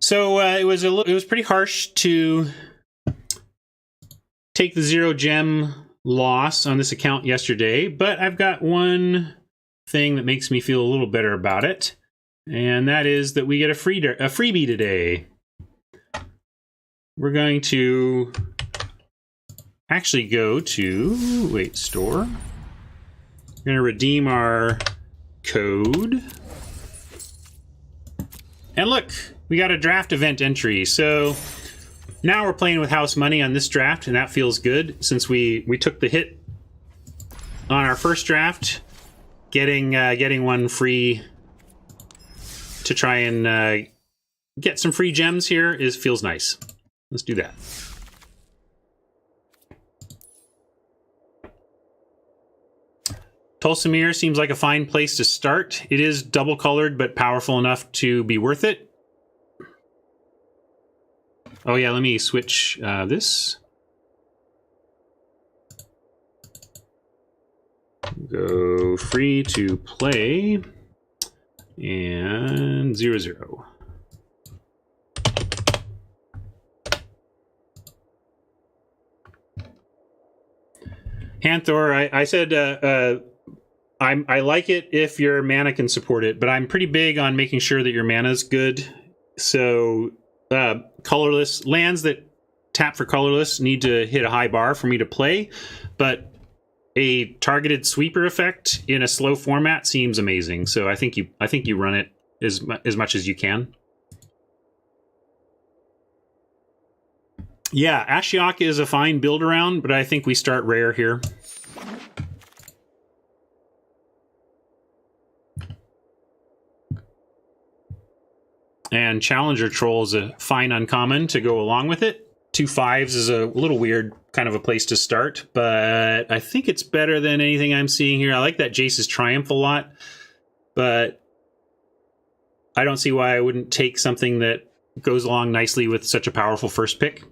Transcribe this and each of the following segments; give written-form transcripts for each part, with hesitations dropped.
So it was pretty harsh to take the 0 gem loss on this account yesterday, but I've got one thing that makes me feel a little better about it, and that is that we get a freebie today. We're going to actually go to store. We're going to redeem our code. And look, we got a draft event entry. So now we're playing with house money on this draft, and that feels good since we took the hit on our first draft, getting one free to try and get some free gems here feels nice. Let's do that. Tulsimir seems like a fine place to start. It is double colored, but powerful enough to be worth it. Oh yeah, let me switch this. Go free to play and 0-0. Hanthor, I said I like it if your mana can support it, but I'm pretty big on making sure that your mana's good. So colorless lands that tap for colorless need to hit a high bar for me to play, but a targeted sweeper effect in a slow format seems amazing. So I think you run it as much as you can. Yeah, Ashiok is a fine build around, but I think we start rare here. And Challenger Troll is a fine uncommon to go along with it. 2 5s is a little weird kind of a place to start, but I think it's better than anything I'm seeing here. I like that Jace's Triumph a lot, but I don't see why I wouldn't take something that goes along nicely with such a powerful first pick.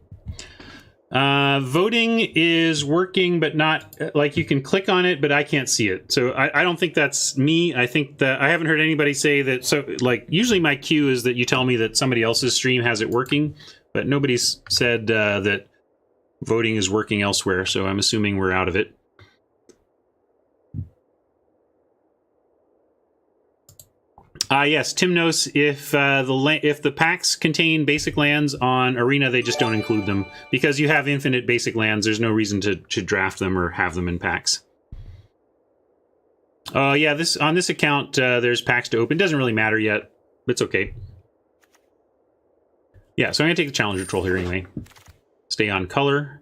Voting is working, but not like you can click on it, but I can't see it. So I don't think that's me. I think that I haven't heard anybody say that. So like usually my cue is that you tell me that somebody else's stream has it working, but nobody's said that voting is working elsewhere. So I'm assuming we're out of it. Yes, Timnos, if the packs contain basic lands on Arena, they just don't include them. Because you have infinite basic lands, there's no reason to draft them or have them in packs. Yeah, on this account, there's packs to open. Doesn't really matter yet, but it's okay. Yeah, so I'm going to take the Challenger Troll here anyway. Stay on color.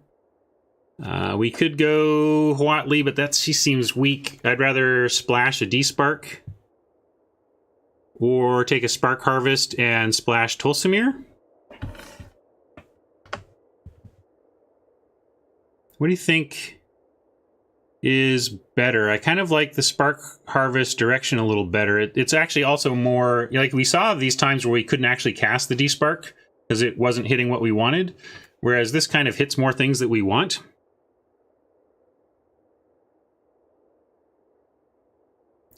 We could go Huatli, but she seems weak. I'd rather splash a D-Spark. Or take a Spark Harvest and splash Tulsimir. What do you think is better? I kind of like the Spark Harvest direction a little better. It's actually also more, like we saw these times where we couldn't actually cast the D-Spark because it wasn't hitting what we wanted, whereas this kind of hits more things that we want.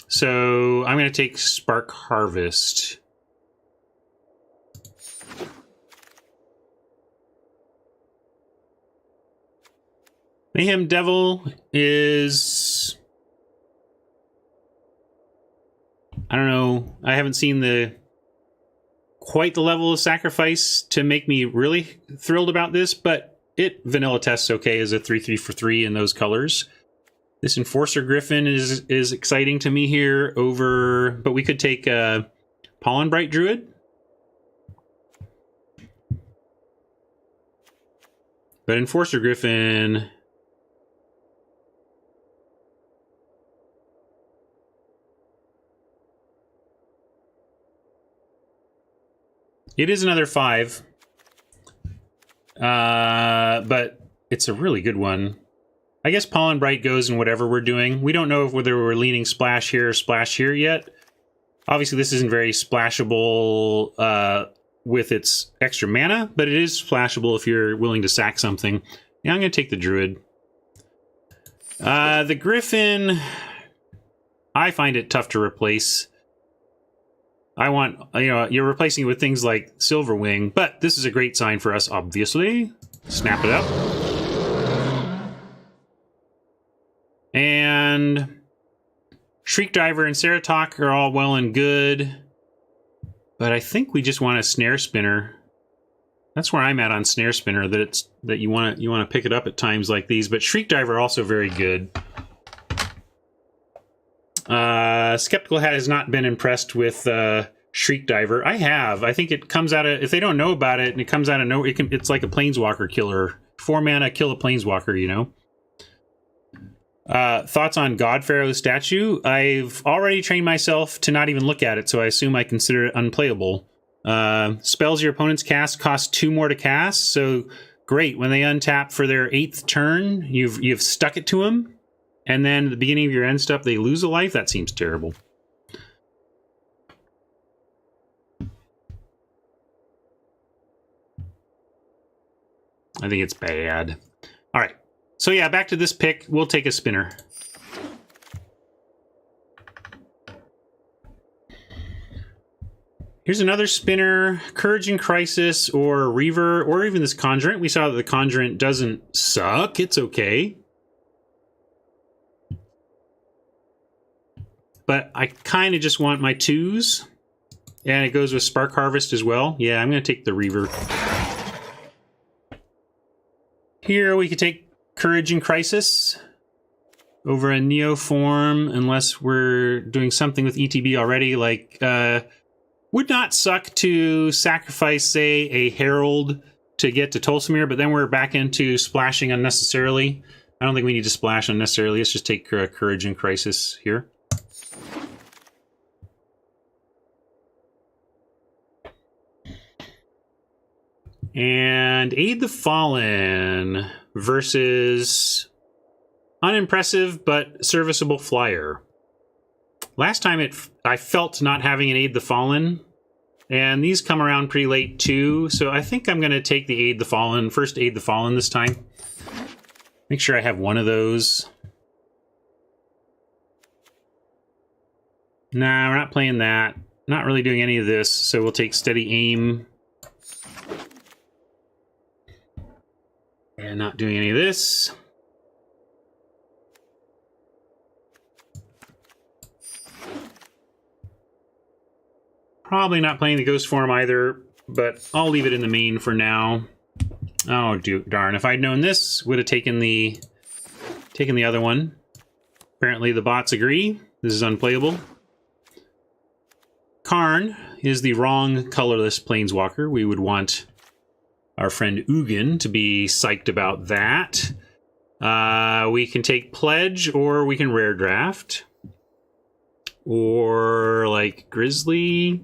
So I'm going to take Spark Harvest. Mayhem Devil is... I don't know. I haven't seen quite the level of sacrifice to make me really thrilled about this, but it vanilla tests okay as a 3/3 for 3 in those colors. This Enforcer Griffin is exciting to me here over... But we could take Pollen Bright Druid. But Enforcer Griffin... It is another 5. But it's a really good one. I guess Pollen Bright goes in whatever we're doing. We don't know whether we're leaning splash here or splash here yet. Obviously, this isn't very splashable with its extra mana, but it is splashable if you're willing to sack something. Yeah, I'm going to take the Druid. The Griffin, I find it tough to replace. I want, you're replacing it with things like Silverwing, but this is a great sign for us, obviously. Snap it up. And Shriek Diver and Ceratok are all well and good, but I think we just want a Snare Spinner. That's where I'm at on Snare Spinner, that you want to pick it up at times like these, but Shriek Diver also very good. Skeptical Hat has not been impressed with Shriek Diver. I have. I think it comes out of, if they don't know about it and it comes out of nowhere, it's like a Planeswalker killer. 4 mana, kill a Planeswalker, you know? Thoughts on God Pharaoh statue? I've already trained myself to not even look at it, so I assume I consider it unplayable. Spells your opponents cast cost 2 more to cast, so great. When they untap for their 8th turn, you've stuck it to them. And then at the beginning of your end step, they lose a life? That seems terrible. I think it's bad. All right. So yeah, back to this pick. We'll take a spinner. Here's another spinner. Courage in Crisis or Reaver, or even this Conjurant. We saw that the Conjurant doesn't suck. It's okay. But I kind of just want my 2s. And it goes with Spark Harvest as well. Yeah, I'm going to take the Reaver. Here we could take Courage in Crisis over a Neo form, unless we're doing something with ETB already, like... would not suck to sacrifice, say, a Herald to get to Tolsimir, but then we're back into splashing unnecessarily. I don't think we need to splash unnecessarily. Let's just take Courage in Crisis here. And Aid the Fallen versus unimpressive but serviceable Flyer. Last time I felt not having an Aid the Fallen, and these come around pretty late too, so I think I'm going to take the Aid the Fallen, first Aid the Fallen this time. Make sure I have one of those. Nah, we're not playing that. Not really doing any of this, so we'll take Steady Aim. And not doing any of this. Probably not playing the Ghost form either, but I'll leave it in the main for now. Oh, darn. If I'd known this, would have taken the other one. Apparently the bots agree. This is unplayable. Karn is the wrong colorless Planeswalker. We would want our friend Ugin to be psyched about that. We can take Pledge, or we can Rare Draft. Or, like, Grizzly.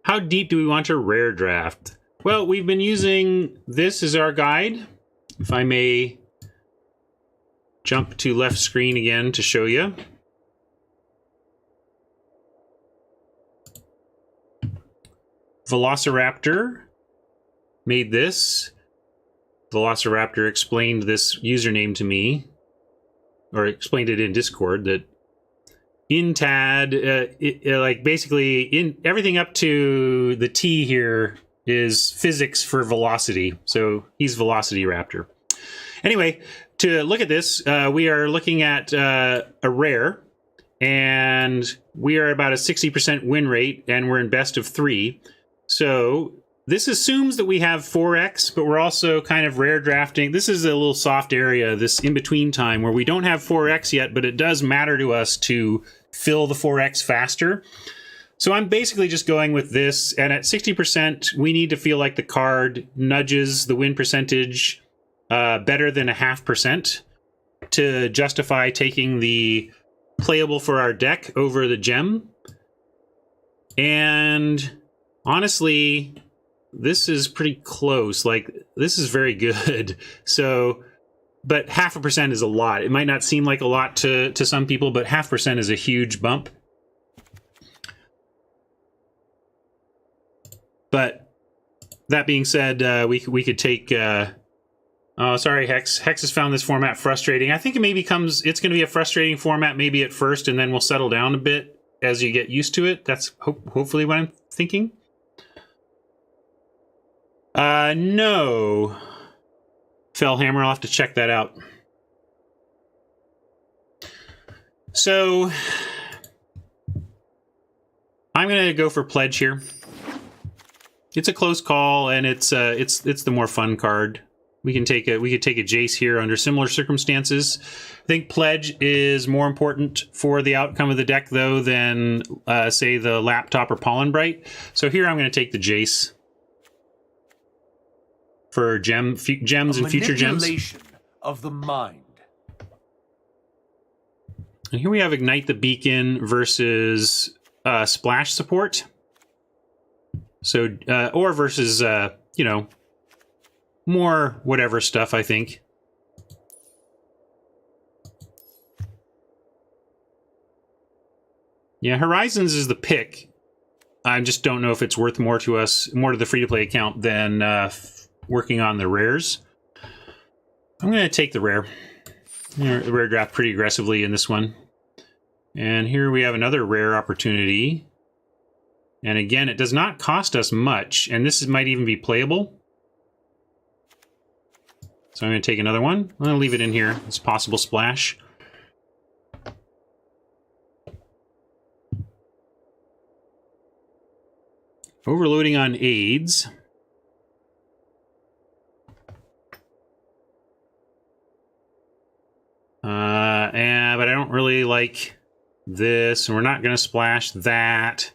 How deep do we want to Rare Draft? Well, we've been using this as our guide. If I may jump to left screen again to show you. Velociraptor made this. Velociraptor explained this username to me, or explained it in Discord, that in TAD, like basically in everything up to the T here is physics for velocity. So he's Velocity Raptor. Anyway, to look at this, we are looking at a rare, and we are about a 60% win rate, and we're in best of 3. So this assumes that we have 4X, but we're also kind of rare drafting. This is a little soft area, this in-between time, where we don't have 4X yet, but it does matter to us to fill the 4X faster. So I'm basically just going with this, and at 60%, we need to feel like the card nudges the win percentage better than 0.5% to justify taking the playable for our deck over the gem. And honestly, this is pretty close. Like, this is very good. So, but 0.5% is a lot. It might not seem like a lot to some people, but 0.5% is a huge bump. But that being said, we could take Oh, sorry, Hex. Hex has found this format frustrating. I think it maybe it's going to be a frustrating format maybe at first, and then we'll settle down a bit as you get used to it. That's hopefully what I'm thinking. No. Fellhammer, I'll have to check that out. So, I'm going to go for Pledge here. It's a close call, and it's the more fun card. We could take a Jace here under similar circumstances. I think Pledge is more important for the outcome of the deck, though, than say the Laptop or Pollen Bright. So here I'm going to take the Jace for gems and future gems. Manipulation of the mind. And here we have Ignite the Beacon versus Splash support. So or versus you know, more whatever stuff, I think. Yeah, Horizons is the pick. I just don't know if it's worth more to us, more to the free-to-play account than working on the rares. I'm going to take the rare. The rare draft pretty aggressively in this one. And here we have another rare opportunity. And again, it does not cost us much, and this might even be playable. So I'm going to take another one. I'm going to leave it in here. It's a possible splash. Overloading on aids. But I don't really like this, and we're not going to splash that.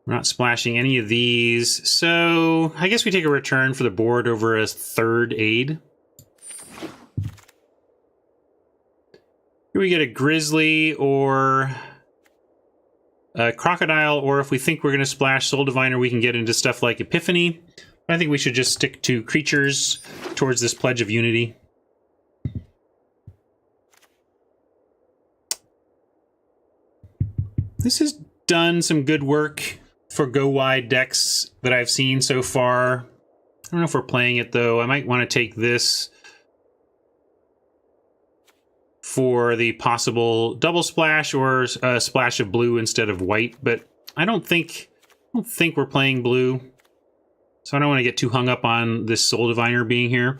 We're not splashing any of these, so I guess we take a return for the board over a third aid. Here we get a Grizzly or a Crocodile, or if we think we're going to splash Soul Diviner, we can get into stuff like Epiphany. I think we should just stick to creatures towards this Pledge of Unity. This has done some good work for go-wide decks that I've seen so far. I don't know if we're playing it, though. I might want to take this for the possible double splash or a splash of blue instead of white, but I don't think we're playing blue, so I don't want to get too hung up on this Soul Diviner being here.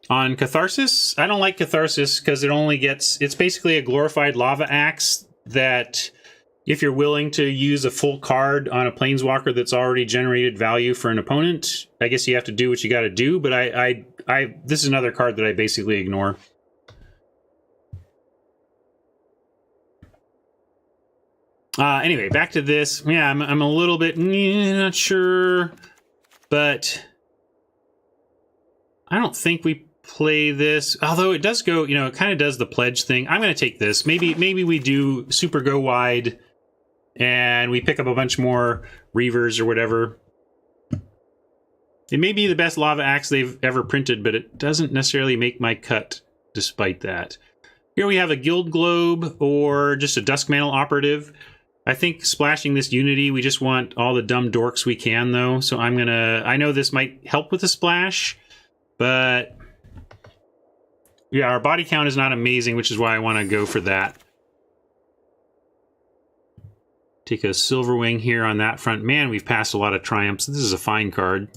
On Catharsis, I don't like Catharsis because it's basically a glorified Lava Axe that if you're willing to use a full card on a Planeswalker that's already generated value for an opponent, I guess you have to do what you got to do, but this is another card that I basically ignore. Anyway, back to this. Yeah, I'm a little bit not sure, but I don't think we play this, although it does go, it kind of does the Pledge thing. I'm going to take this. Maybe we do super go wide and we pick up a bunch more Reavers or whatever. It may be the best Lava Axe they've ever printed, but it doesn't necessarily make my cut despite that. Here we have a Guild Globe or just a Duskmantle Operative. I think splashing this Unity, we just want all the dumb dorks we can, though. So I know this might help with the splash, but yeah, our body count is not amazing, which is why I want to go for that. Take a Silverwing here on that front. Man, we've passed a lot of Triumphs. This is a fine card.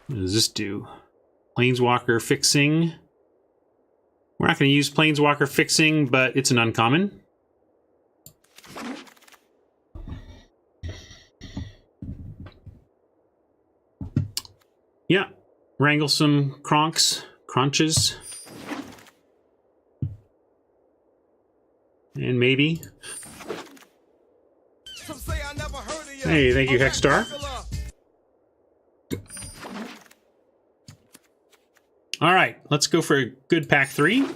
What does this do? Planeswalker Fixing. We're not going to use Planeswalker Fixing, but it's an uncommon. Yeah. Wrangle some crunches. And maybe. Hey, thank you, Hexstar. All right, let's go for a good pack 3.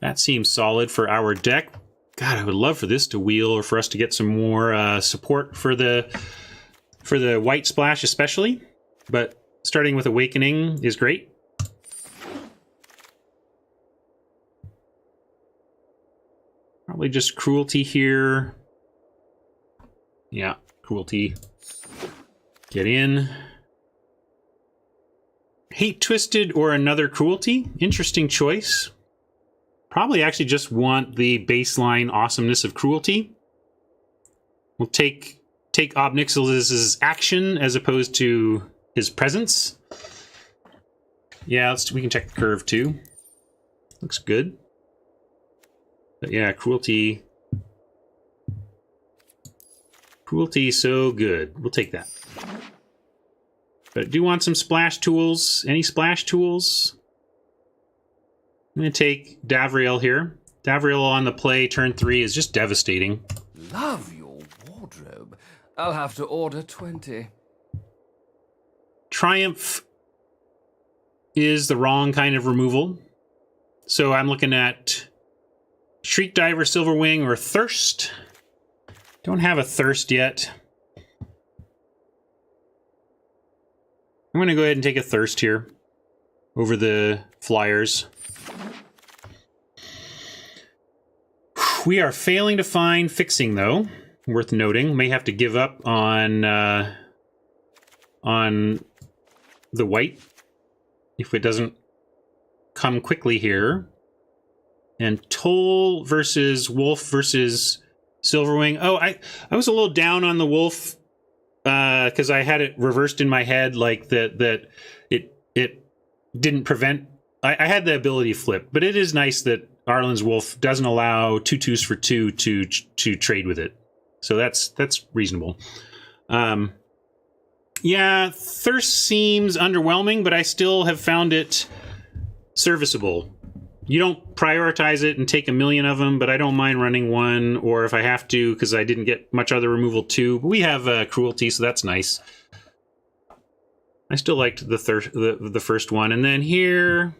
That seems solid for our deck. God, I would love for this to wheel, or for us to get some more support for the white splash especially. But starting with Awakening is great. Probably just cruelty here. Yeah, cruelty. Get in. Hate Twisted or another cruelty. Interesting choice. Probably actually just want the baseline awesomeness of cruelty. We'll take Obnixilus's action as opposed to his presence. Yeah, we can check the curve too. Looks good. But yeah, cruelty. Cruelty, so good. We'll take that. But I do want some splash tools. Any splash tools? I'm going to take Davriel here. Davriel on the play, turn 3, is just devastating. Love your wardrobe. I'll have to order 20. Triumph is the wrong kind of removal. So I'm looking at Shriek Diver, Silverwing, or Thirst. Don't have a Thirst yet. I'm going to go ahead and take a Thirst here over the Flyers. We are failing to find Fixing, though. Worth noting. May have to give up on the white if it doesn't come quickly here. And Toll versus Wolf versus Silverwing. Oh, I was a little down on the Wolf because I had it reversed in my head, like that it didn't prevent. I had the ability flip, but it is nice that Arlen's Wolf doesn't allow 2/2s for 2 to trade with it. So that's reasonable. Yeah, Thirst seems underwhelming, but I still have found it serviceable. You don't prioritize it and take a million of them, but I don't mind running one, or if I have to, because I didn't get much other removal too. But we have cruelty, so that's nice. I still liked the first one, and then here,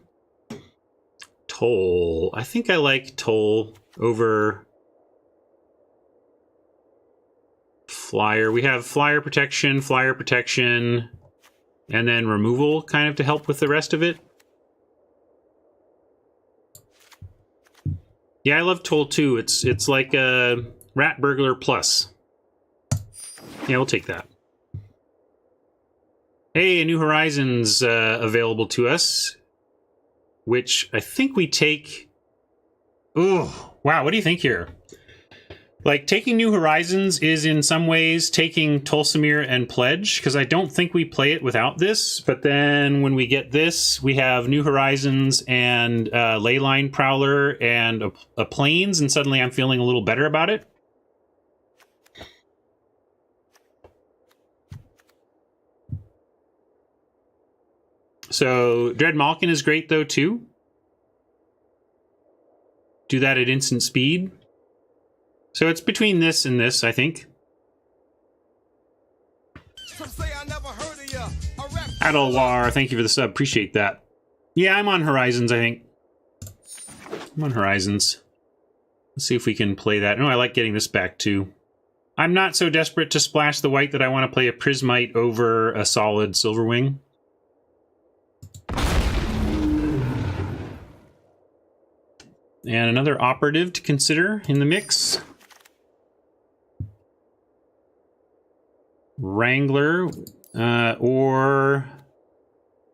Toll. I think I like Toll over Flyer. We have Flyer protection, and then removal kind of to help with the rest of it. Yeah, I love Toll too. It's like a Rat Burglar Plus. Yeah, we'll take that. Hey, a New Horizons available to us, which I think we take. Ooh, wow! What do you think here? Like, taking New Horizons is in some ways taking Tolsimir and Pledge, because I don't think we play it without this. But then when we get this, we have New Horizons and Leyline Prowler and a Plains, and suddenly I'm feeling a little better about it. So Dread Malkin is great, though, too. Do that at instant speed. So it's between this and this, I think. Adalwar, thank you for the sub. Appreciate that. Yeah, I'm on Horizons, I think. I'm on Horizons. Let's see if we can play that. No, I like getting this back, too. I'm not so desperate to splash the white that I want to play a Prismite over a solid Silverwing. And another operative to consider in the mix. Wrangler or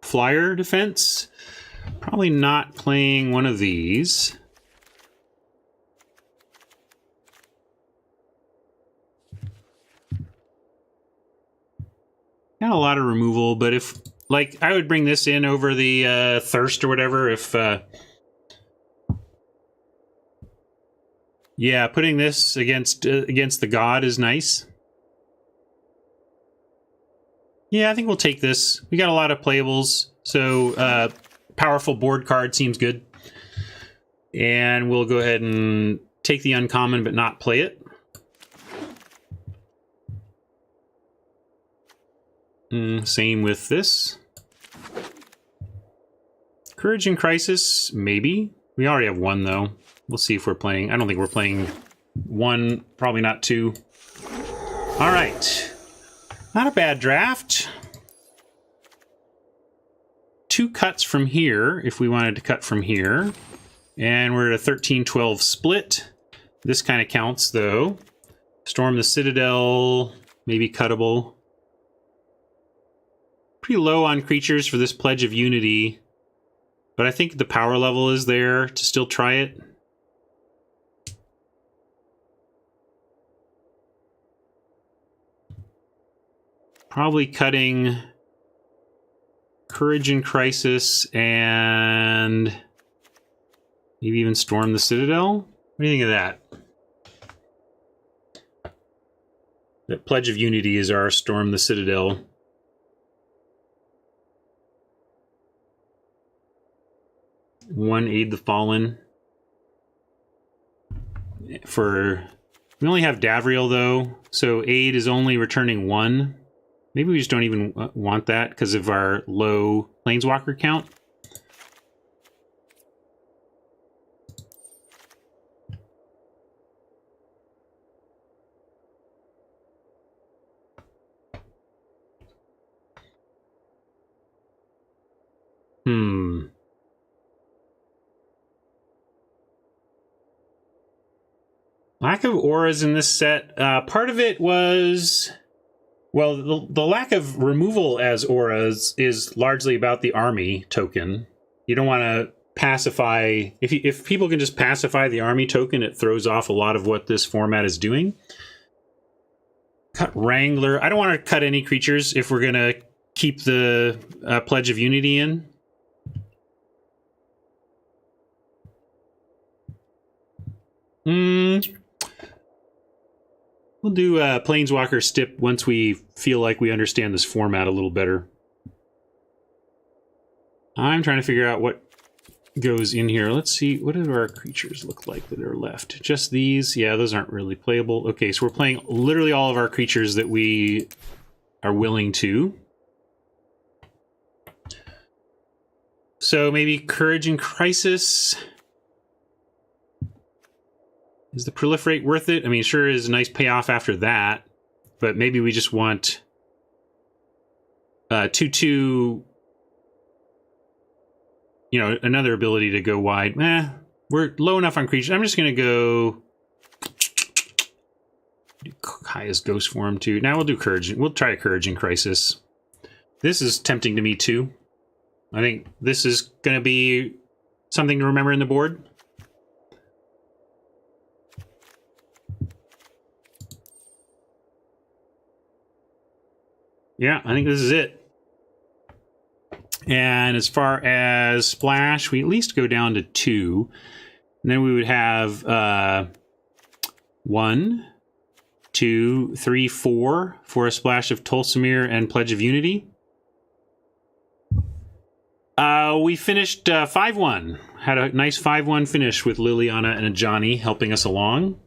Flyer defense. Probably not playing one of these. Got a lot of removal, but if, like, I would bring this in over the Thirst or whatever if... yeah, putting this against the God is nice. Yeah, I think we'll take this. We got a lot of playables, so powerful board card seems good. And we'll go ahead and take the uncommon, but not play it. Same with this. Courage in Crisis, maybe. We already have one, though. We'll see if we're playing. I don't think we're playing one, probably not two. All right. Not a bad draft. 2 cuts from here, if we wanted to cut from here. And we're at a 13-12 split. This kind of counts, though. Storm the Citadel, maybe cuttable. Pretty low on creatures for this Pledge of Unity, but I think the power level is there to still try it. Probably cutting Courage in Crisis and maybe even Storm the Citadel. What do you think of that? That Pledge of Unity is our Storm the Citadel. One Aid the Fallen. We only have Davriel though, so Aid is only returning 1. Maybe we just don't even want that because of our low Planeswalker count. Lack of auras in this set. Part of it was, well, the lack of removal as auras is largely about the army token. You don't want to pacify. If people can just pacify the army token, it throws off a lot of what this format is doing. Cut Wrangler. I don't want to cut any creatures if we're going to keep the Pledge of Unity in. We'll do Planeswalker Stip once we feel like we understand this format a little better. I'm trying to figure out what goes in here. Let's see, what do our creatures look like that are left? Just these? Yeah, those aren't really playable. Okay, so we're playing literally all of our creatures that we are willing to. So maybe Courage in Crisis. Is the Proliferate worth it? I mean, sure is a nice payoff after that, but maybe we just want 2/2, you know, another ability to go wide. We're low enough on creatures. I'm just going to go Kaya's Ghost Form too. Now we'll do Courage. We'll try Courage in Crisis. This is tempting to me too. I think this is going to be something to remember in the board. Yeah, I think this is it. And as far as splash, we at least go down to 2. And then we would have 1, 2, 3, 4 for a splash of Tolsimir and Pledge of Unity. We finished 5-1. Had a nice 5-1 finish with Liliana and Ajani helping us along.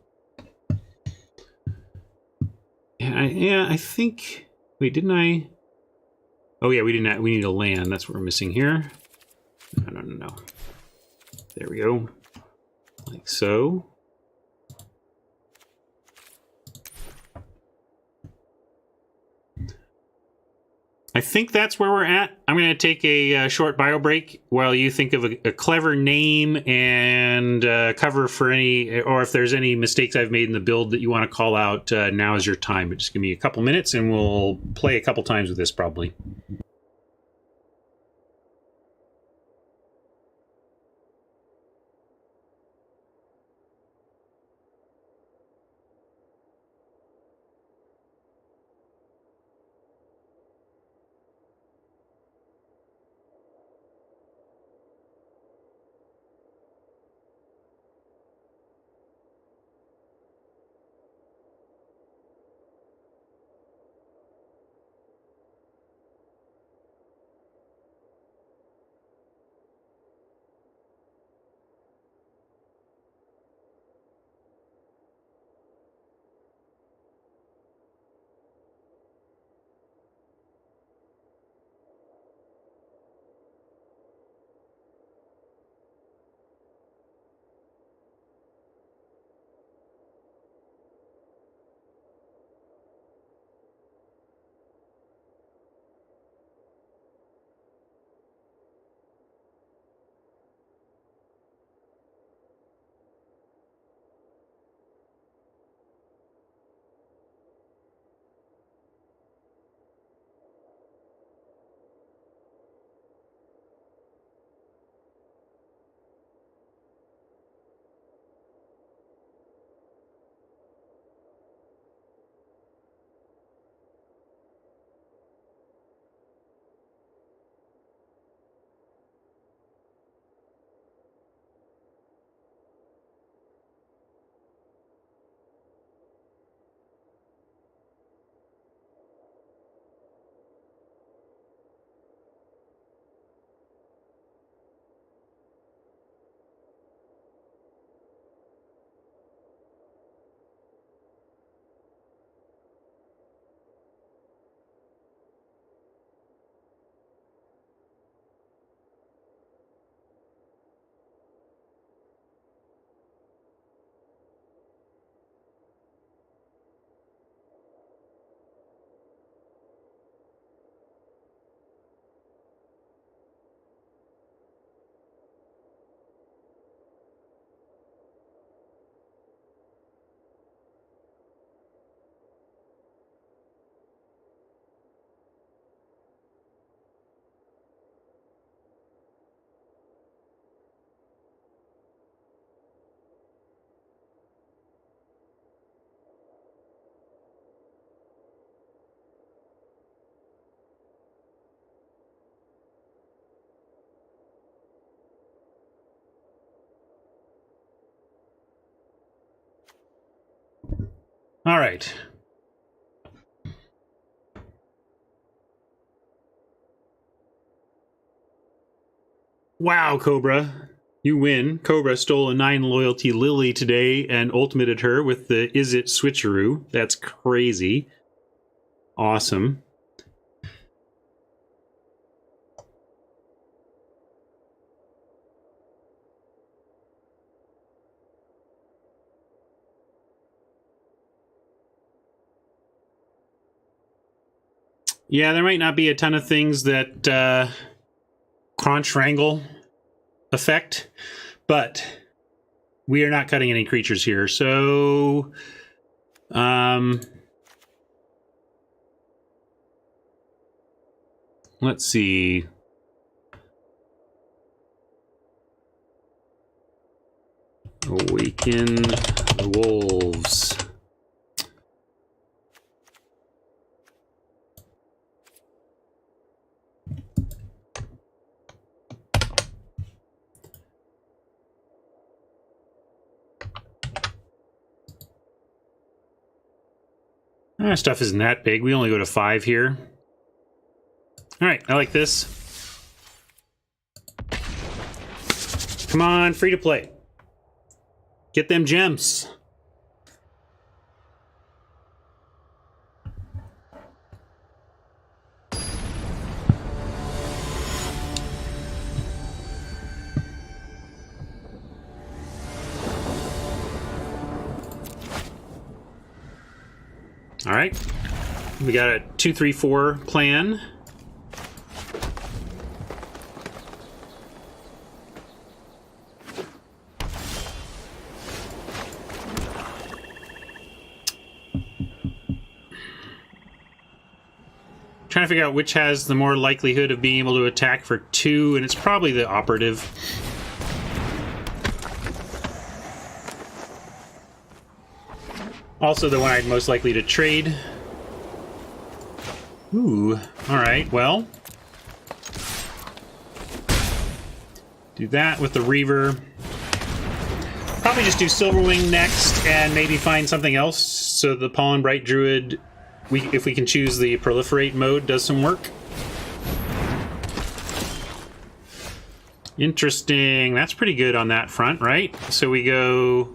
Yeah, I think... Wait, didn't I? Oh yeah, we didn't. We need a land. That's what we're missing here. No. There we go. Like so. I think that's where we're at. I'm going to take a short bio break while you think of a clever name and cover for any, or if there's any mistakes I've made in the build that you want to call out, now is your time. But just give me a couple minutes and we'll play a couple times with this probably. All right. Wow, Cobra. You win. Cobra stole a 9 loyalty Lily today and ultimated her with the Is It switcheroo. That's crazy. Awesome. Yeah, there might not be a ton of things that Crunch Wrangle effect, but we are not cutting any creatures here. So, let's see. Awaken the Wolves. Our stuff isn't that big. We only go to 5 here. All right, I like this. Come on, free to play. Get them gems. All right, we got a 2-3-4 plan. Trying to figure out which has the more likelihood of being able to attack for 2, and it's probably the operative. Also the one I'm most likely to trade. Ooh, alright, well. Do that with the Reaver. Probably just do Silverwing next, and maybe find something else so the Pollen Bright Druid, if we can choose the Proliferate mode, does some work. Interesting. That's pretty good on that front, right? So we go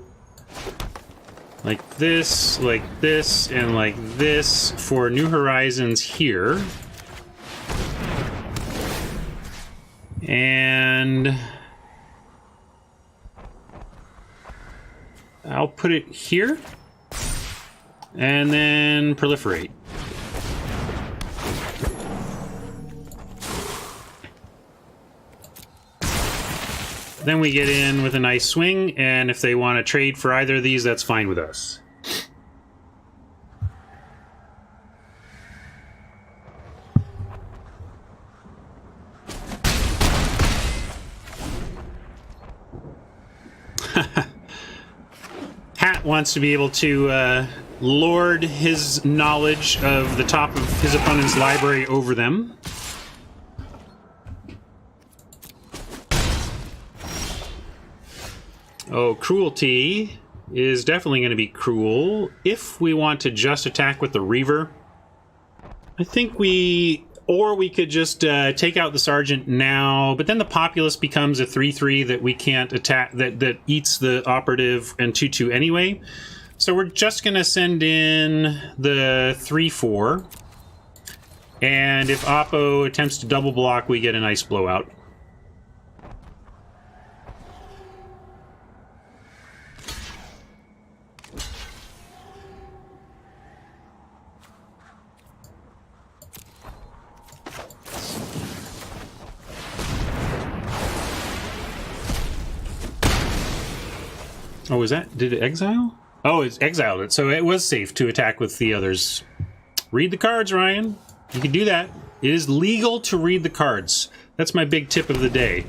like this, and like this for New Horizons here. And I'll put it here. And then Proliferate. Then we get in with a nice swing, and if they want to trade for either of these, that's fine with us. Hat wants to be able to lord his knowledge of the top of his opponent's library over them. Oh, Cruelty is definitely going to be cruel. If we want to just attack with the Reaver, I think we could just take out the Sergeant now, but then the Populace becomes a 3/3 that we can't attack, that eats the operative and 2/2 anyway. So we're just going to send in the 3/4, and if Oppo attempts to double block, we get a nice blowout. Oh, was that? Did it exile? Oh, it's exiled it, so it was safe to attack with the others. Read the cards, Ryan. You can do that. It is legal to read the cards. That's my big tip of the day.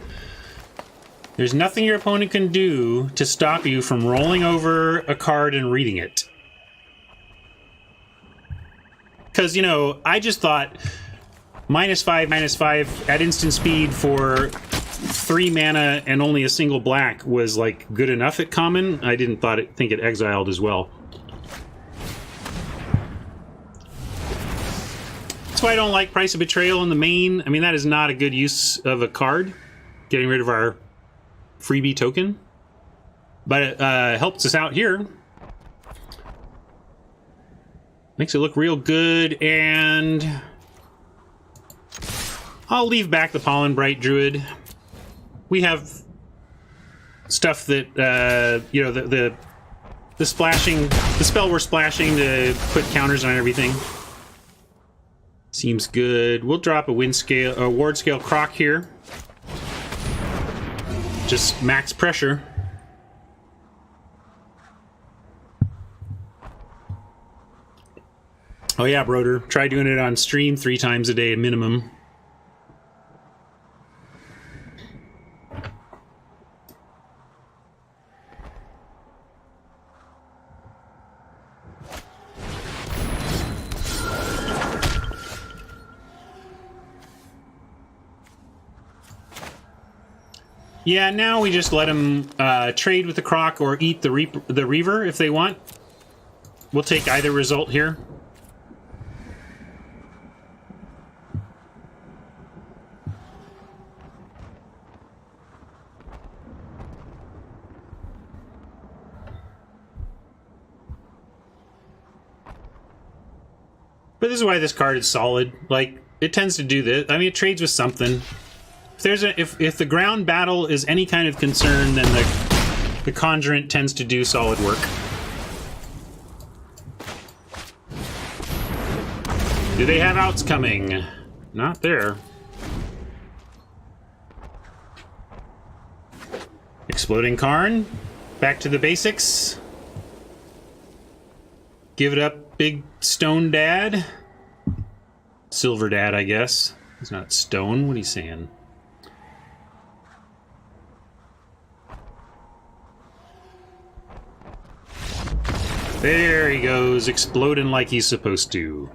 There's nothing your opponent can do to stop you from rolling over a card and reading it. Because, you know, I just thought -5/-5 at instant speed for 3 mana and only a single black was like good enough at common. I didn't think it exiled as well. That's why I don't like Price of Betrayal in the main. I mean, that is not a good use of a card. Getting rid of our freebie token. But it helps us out here. Makes it look real good, and I'll leave back the Pollen Bright Druid. We have stuff that, you know, the splashing, the spell we're splashing to put counters on everything. Seems good. We'll drop a ward scale Croc here. Just max pressure. Oh yeah, Broder. Try doing it on stream 3 times a day minimum. Yeah, now we just let them trade with the Croc or eat the Reaver if they want. We'll take either result here. But this is why this card is solid. Like, it tends to do this. I mean, it trades with something. If there's if the ground battle is any kind of concern, then the Conjurant tends to do solid work. Do they have outs coming? Not there. Exploding Karn. Back to the basics. Give it up, big stone dad. Silver dad, I guess. He's not stone. What are you saying? There he goes, exploding like he's supposed to.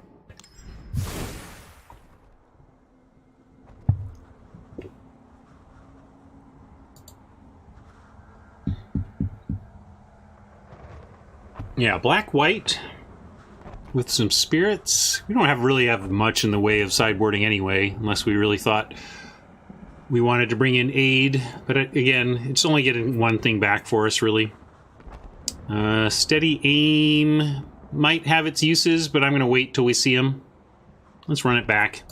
Yeah, black-white with some spirits. We don't really have much in the way of sideboarding anyway, unless we really thought we wanted to bring in aid. But again, it's only getting one thing back for us, really. Steady aim might have its uses, but I'm going to wait till we see them. Let's run it back.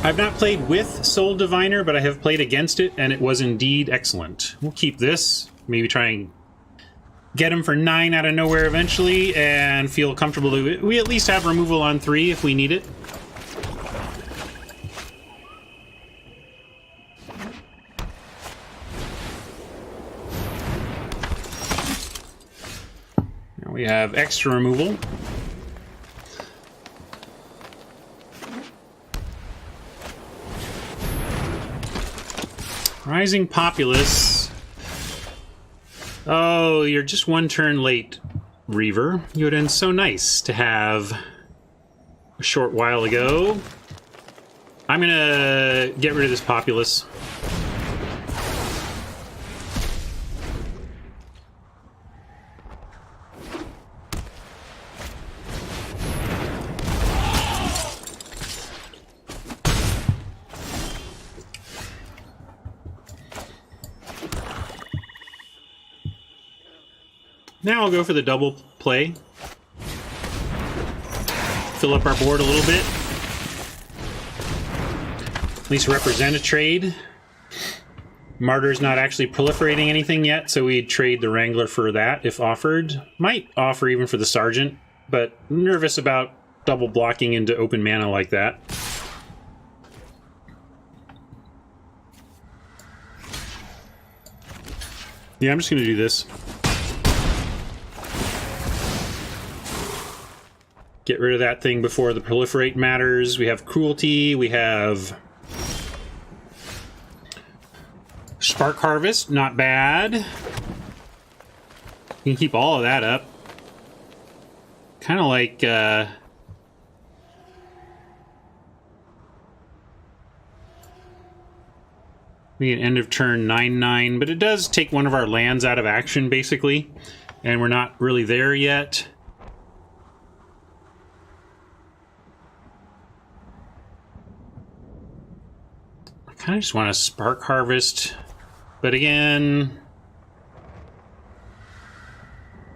I've not played with Soul Diviner, but I have played against it, and it was indeed excellent. We'll keep this. Maybe try and get him for 9 out of nowhere eventually, and feel comfortable. We at least have removal on 3 if we need it. Now we have extra removal. Rising Populace. Oh, you're just 1 turn late, Reaver. You would have been so nice to have a short while ago. I'm gonna get rid of this Populace. Now I'll go for the double play. Fill up our board a little bit. At least represent a trade. Martyr's not actually proliferating anything yet, so we'd trade the Wrangler for that if offered. Might offer even for the Sergeant, but nervous about double blocking into open mana like that. Yeah, I'm just going to do this. Get rid of that thing before the proliferate matters. We have Cruelty. We have Spark Harvest. Not bad. You can keep all of that up. Kind of like... We get end of turn 9/9, but it does take one of our lands out of action, basically. And we're not really there yet. I kind of just want to Spark Harvest. But again...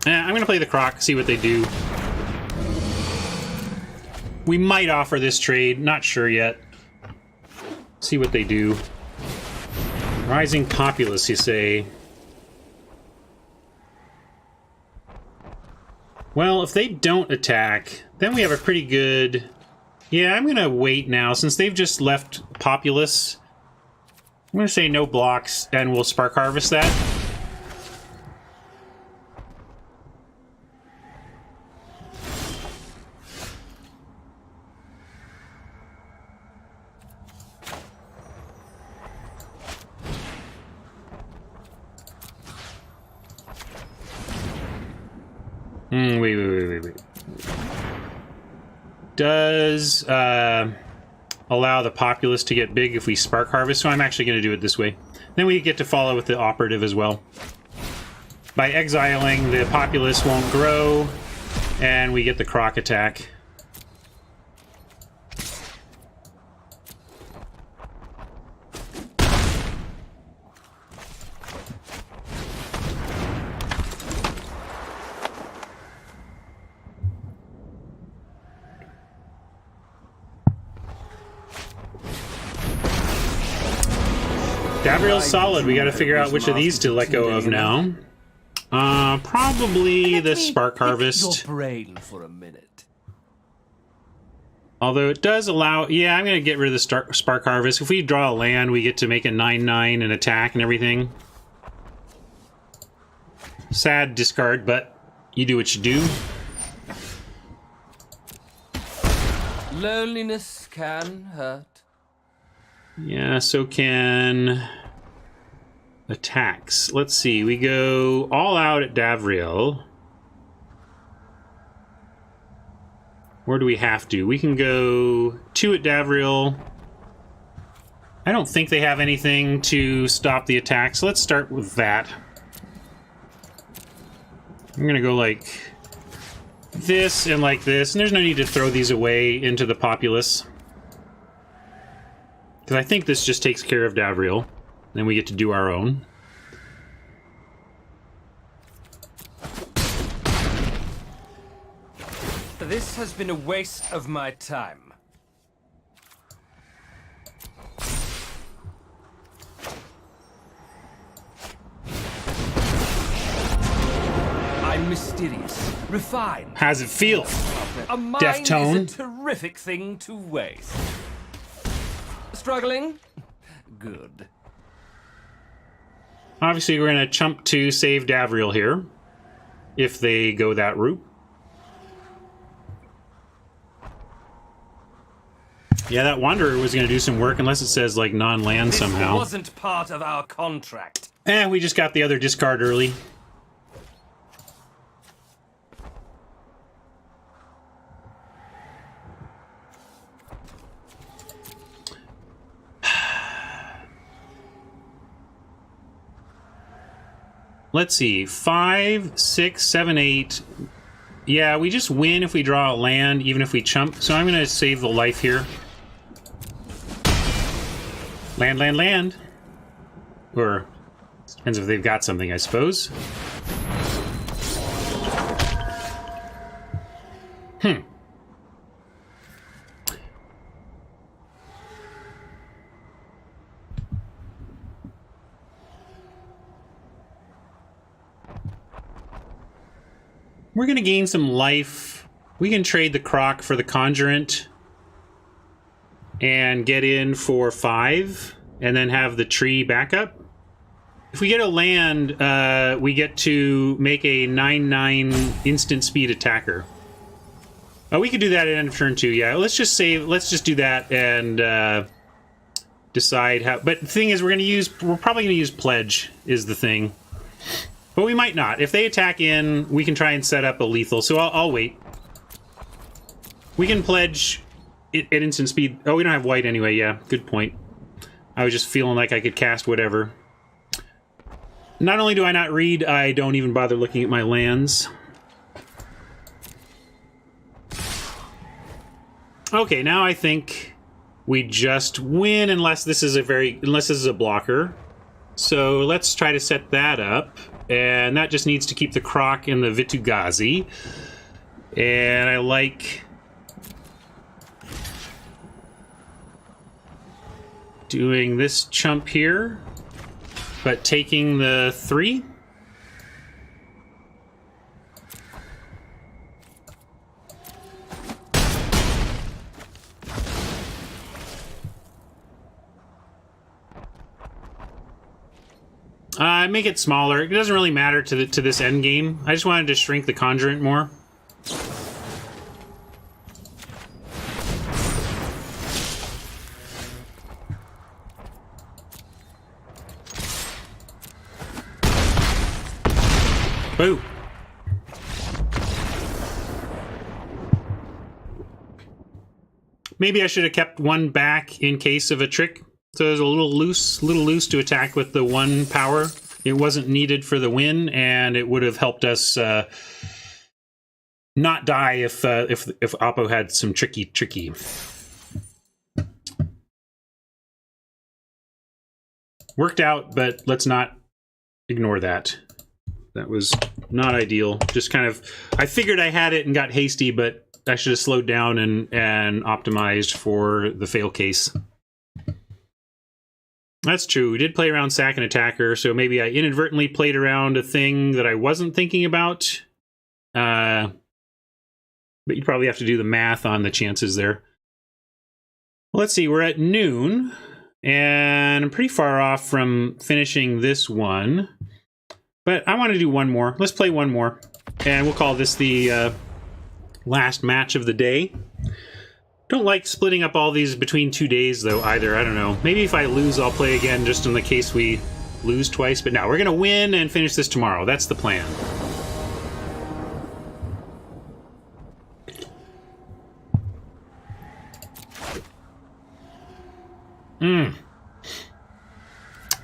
I'm going to play the Croc, see what they do. We might offer this trade, not sure yet. See what they do. Rising Populace, you say? Well, if they don't attack, then we have a pretty good... Yeah, I'm going to wait now, since they've just left Populace. I'm going to say no blocks, and we'll Spark Harvest that. Wait. Does allow the populace to get big if we Spark Harvest, so I'm actually going to do it this way. Then we get to follow with the operative as well. By exiling, the populace won't grow, and we get the Croc attack. Gabriel's solid. We got to figure out which of these to let go of now. Probably the Spark Harvest. Your brain for a minute. Although it does allow... Yeah, I'm going to get rid of the Spark Harvest. If we draw a land, we get to make a 9/9 and attack and everything. Sad discard, but you do what you do. Loneliness can hurt. Yeah, so can attacks. Let's see. We go all out at Davriel. Where do we have to? We can go 2 at Davriel. I don't think they have anything to stop the attack, so let's start with that. I'm going to go like this and like this, and there's no need to throw these away into the populace. Because I think this just takes care of Davriel. Then we get to do our own. This has been a waste of my time. I'm mysterious, refined. How's it feel? A mind Deftone. is a terrific thing to waste. Struggling? Good. Obviously, we're going to chump to save Davriel here. If they go that route. Yeah, that Wanderer was going to do some work, unless it says, like, non-land somehow. This wasn't part of our contract. We just got the other discard early. Let's see. 5, 6, 7, 8. Yeah, we just win if we draw a land, even if we chump. So I'm going to save the life here. Land. Or, depends if they've got something, I suppose. We're going to gain some life. We can trade the Croc for the Conjurant and get in for 5 and then have the tree backup. If we get a land, we get to make a 9/9 instant speed attacker. Oh, we could do that at end of turn 2. Yeah, let's just do that and decide how. But the thing is, we're probably going to use Pledge is the thing. But we might not. If they attack in, we can try and set up a lethal. So I'll wait. We can Pledge at instant speed. Oh, we don't have white anyway. Yeah, good point. I was just feeling like I could cast whatever. Not only do I not read, I don't even bother looking at my lands. Okay, now I think we just win unless this is a blocker. So let's try to set that up. And that just needs to keep the Croc and the Vitugazi. And I like doing this chump here, but taking the 3. Make it smaller. It doesn't really matter to this end game. I just wanted to shrink the Conjurant more. Boo. Maybe I should have kept 1 back in case of a trick. So it was a little loose to attack with the 1 power. It wasn't needed for the win, and it would have helped us not die if Oppo had some tricky. Worked out, but let's not ignore that. That was not ideal. Just kind of, I figured I had it and got hasty, but I should have slowed down and optimized for the fail case. That's true. We did play around sack and attacker, so maybe I inadvertently played around a thing that I wasn't thinking about. But you probably have to do the math on the chances there. Let's see, we're at noon, and I'm pretty far off from finishing this one. But I want to do one more. Let's play one more, and we'll call this the last match of the day. Don't like splitting up all these between 2 days, though, either. I don't know. Maybe if I lose, I'll play again just in the case we lose twice. But no, we're going to win and finish this tomorrow. That's the plan.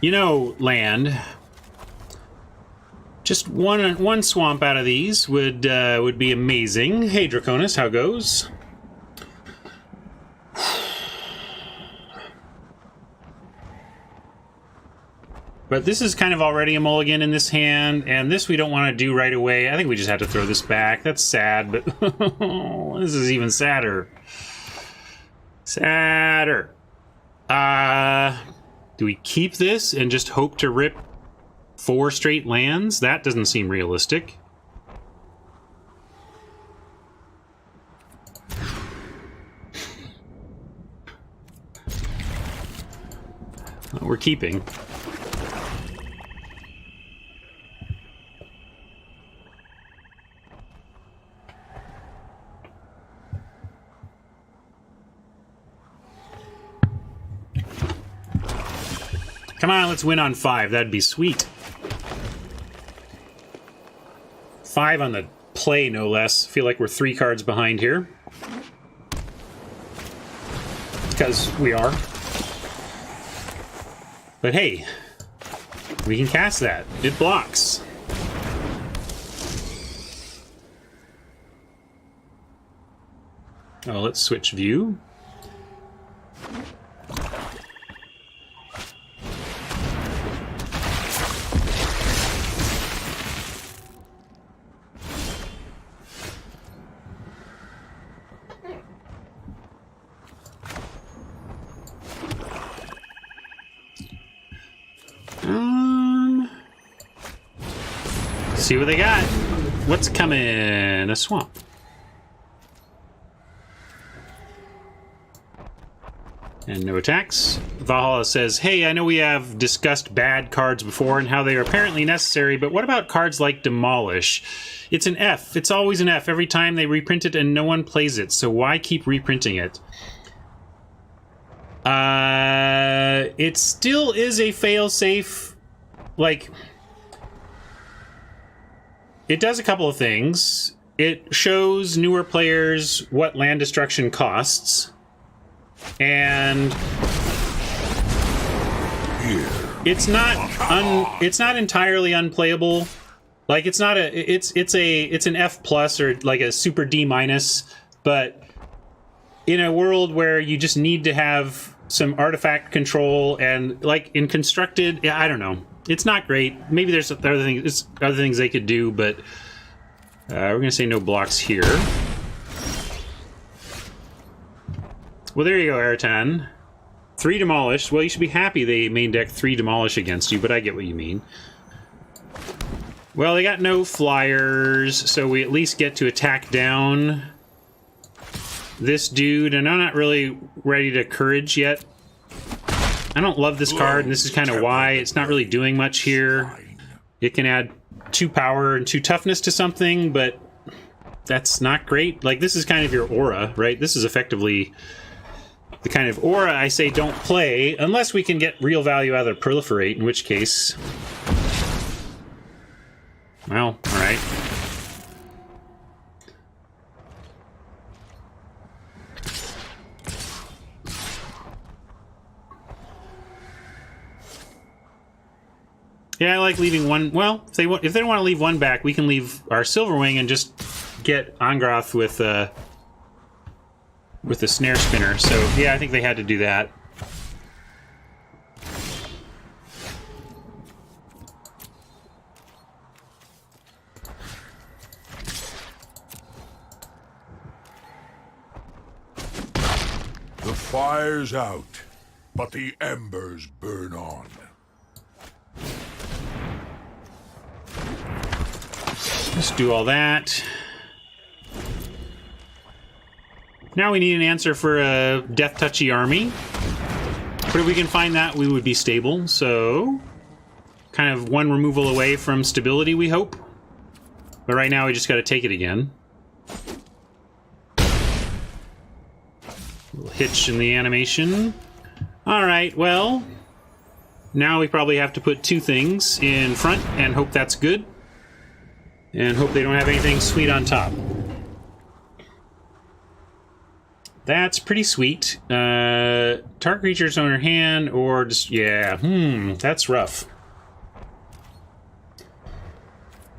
You know, land. Just one swamp out of these would be amazing. Hey, Draconis, how goes? But this is kind of already a mulligan in this hand, and this we don't want to do right away. I think we just have to throw this back. That's sad, but this is even sadder. Sadder. Do we keep this and just hope to rip 4 straight lands? That doesn't seem realistic. Well, we're keeping. Come on, let's win on 5. That'd be sweet. 5 on the play, no less. Feel like we're 3 cards behind here. Because we are. But hey, we can cast that. It blocks. Oh, let's switch view. See what they got. What's coming? A swamp. And no attacks. Valhalla says, hey, I know we have discussed bad cards before and how they are apparently necessary, but what about cards like Demolish? It's an F. It's always an F every time they reprint it and no one plays it, so why keep reprinting it? It still is a fail-safe, like... It does a couple of things. It shows newer players what land destruction costs. And It's not entirely unplayable. Like it's not a it's an F plus or like a super D minus, but in a world where you just need to have some artifact control and like in constructed, yeah, I don't know. It's not great. Maybe there's other things they could do, but we're gonna say no blocks here. Well, there you go, Airtan. 3 demolish. Well, you should be happy they main deck 3 demolish against you, but I get what you mean. Well, they got no flyers, so we at least get to attack down this dude, and I'm not really ready to courage yet. I don't love this card, and this is kind of why. It's not really doing much here. It can add 2 power and 2 toughness to something, but that's not great. Like, this is kind of your aura, right? This is effectively the kind of aura I say don't play, unless we can get real value out of proliferate, in which case... Well, alright. Yeah, I like leaving one... Well, if they don't want to leave one back, we can leave our Silverwing and just get Angrath with the Snare Spinner. So, yeah, I think they had to do that. The fire's out, but the embers burn on. Let's do all that. Now we need an answer for a Death Touchy army. But if we can find that, we would be stable. So, kind of one removal away from stability, we hope. But right now, we just got to take it again. Little hitch in the animation. Alright, well, now we probably have to put 2 things in front and hope that's good. And hope they don't have anything sweet on top. That's pretty sweet. Target creatures on her hand, or just, yeah, that's rough.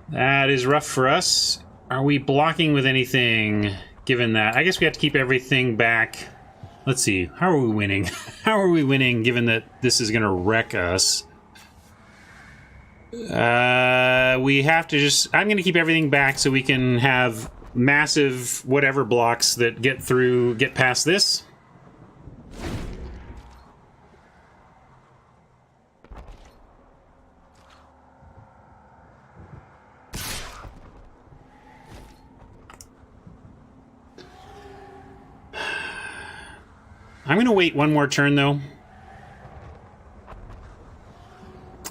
That is rough for us. Are we blocking with anything, given that? I guess we have to keep everything back. Let's see, how are we winning? How are we winning, given that this is gonna wreck us? We have to just... I'm gonna keep everything back so we can have massive whatever blocks that get past this. I'm gonna wait one more turn though.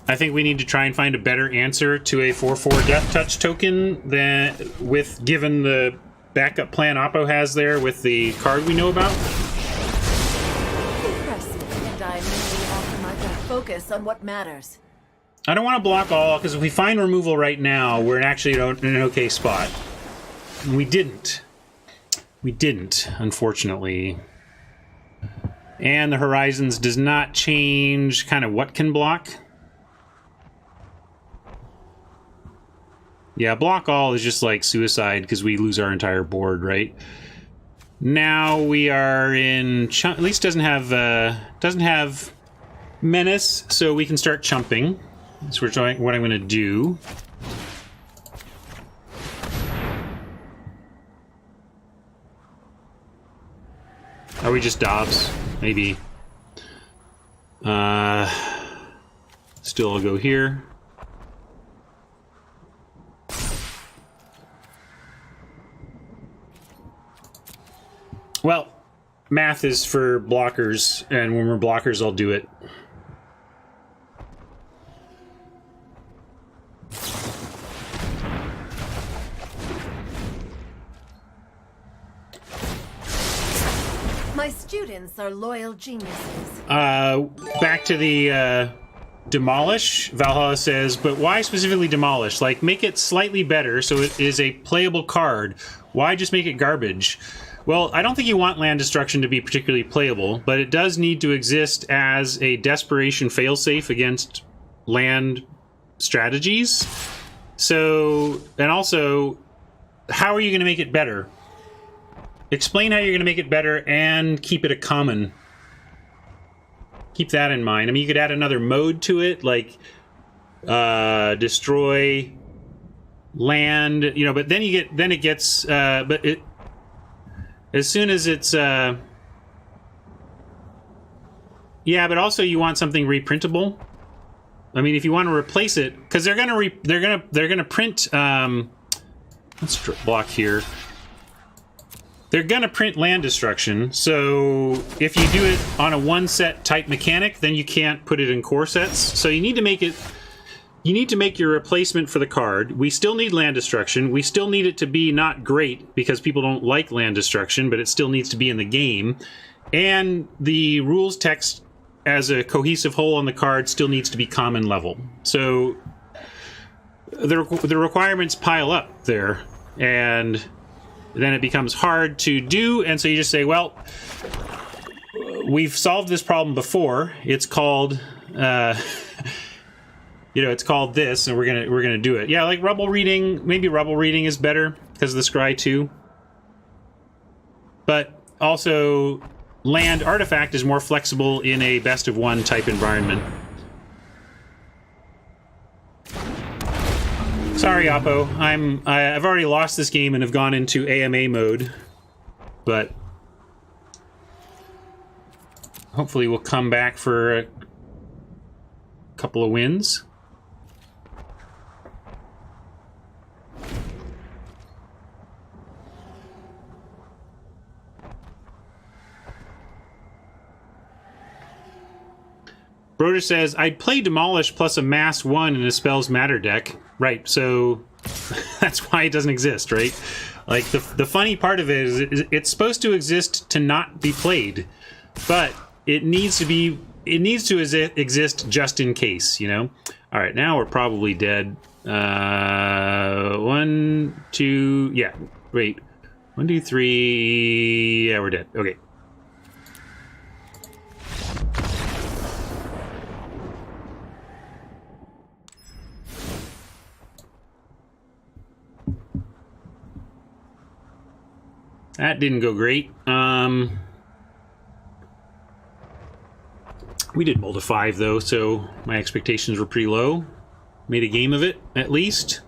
I think we need to try and find a better answer to a 4/4 Death Touch token than given the backup plan Oppo has there with the card we know about. Impressive, and I merely offer my best focus on what matters. I don't want to block all, because if we find removal right now, we're actually in an okay spot. And we didn't. We didn't, unfortunately. And the Horizons does not change kind of what can block. Yeah, block all is just like suicide because we lose our entire board, right? Now we are in... At least doesn't have menace, so we can start chumping. That's what I'm going to do. Are we just Dobbs? Maybe. Still I'll go here. Well, math is for blockers, and when we're blockers, I'll do it. My students are loyal geniuses. Back to the demolish. Valhalla says, but why specifically demolish? Like, make it slightly better so it is a playable card. Why just make it garbage? Well, I don't think you want land destruction to be particularly playable, but it does need to exist as a desperation failsafe against land strategies. So, and also, how are you going to make it better? Explain how you're going to make it better and keep it a common. Keep that in mind. I mean, you could add another mode to it, like destroy land, you know, but then it gets, but it, as soon as it's, yeah, but also you want something reprintable. I mean, if you want to replace it, because they're gonna print. Let's block here. They're gonna print land destruction. So if you do it on a one set type mechanic, then you can't put it in core sets. So you need to make it. You need to make your replacement for the card. We still need land destruction. We still need it to be not great because people don't like land destruction, but it still needs to be in the game. And the rules text as a cohesive whole on the card still needs to be common level. So the requirements pile up there, and then it becomes hard to do. And so you just say, well, we've solved this problem before. It's called... you know, it's called this, and we're gonna do it. Yeah, like Rubble Reading. Maybe Rubble Reading is better because of the Scry 2. But also, Land Artifact is more flexible in a best of one type environment. Sorry, Oppo. I've already lost this game and have gone into AMA mode, but hopefully we'll come back for a couple of wins. Broder says, I'd play Demolish plus a Mass 1 in a Spells Matter deck. Right, so that's why it doesn't exist, right? Like, the funny part of it is it's supposed to exist to not be played, but it needs to exist just in case, you know? All right, now we're probably dead. 1, 2, yeah, wait. 1, 2, 3, yeah, we're dead. Okay. That didn't go great. We did mold a 5, though, so my expectations were pretty low. Made a game of it, at least.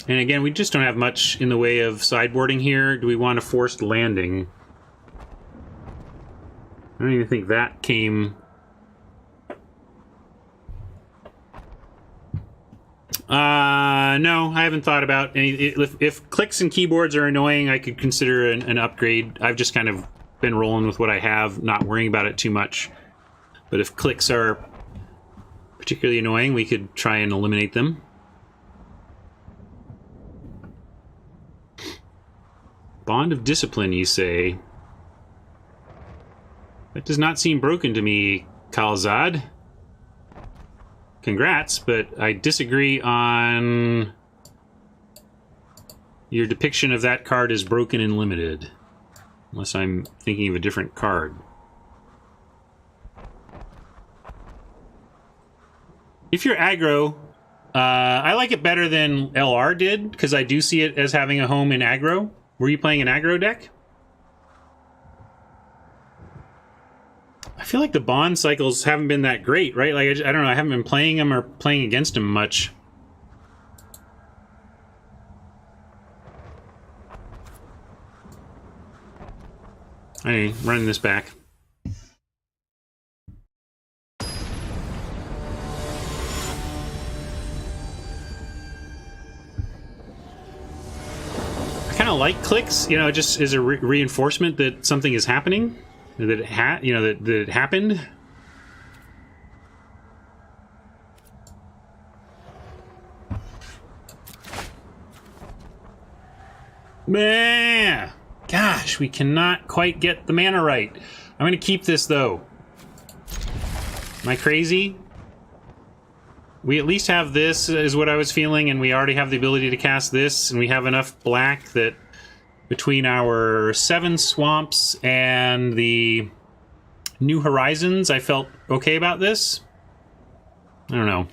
And again, we just don't have much in the way of sideboarding here. Do we want a forced landing? I don't even think that came... no, I haven't thought about any... If clicks and keyboards are annoying, I could consider an upgrade. I've just kind of been rolling with what I have, not worrying about it too much. But if clicks are particularly annoying, we could try and eliminate them. Bond of Discipline, you say? That does not seem broken to me, Khalzad. Congrats, but I disagree on your depiction of that card as broken and limited. Unless I'm thinking of a different card. If you're aggro, I like it better than LR did, because I do see it as having a home in aggro. Were you playing an aggro deck? I feel like the bond cycles haven't been that great, right? Like, I don't know, I haven't been playing them or playing against them much. Hey, running this back. I kind of like clicks, you know, it just is a reinforcement that something is happening. That it that it happened. Man, gosh, we cannot quite get the mana right. I'm gonna keep this though. Am I crazy? We at least have this, is what I was feeling, and we already have the ability to cast this, and we have enough black that between our 7 swamps and the New Horizons, I felt okay about this. I don't know.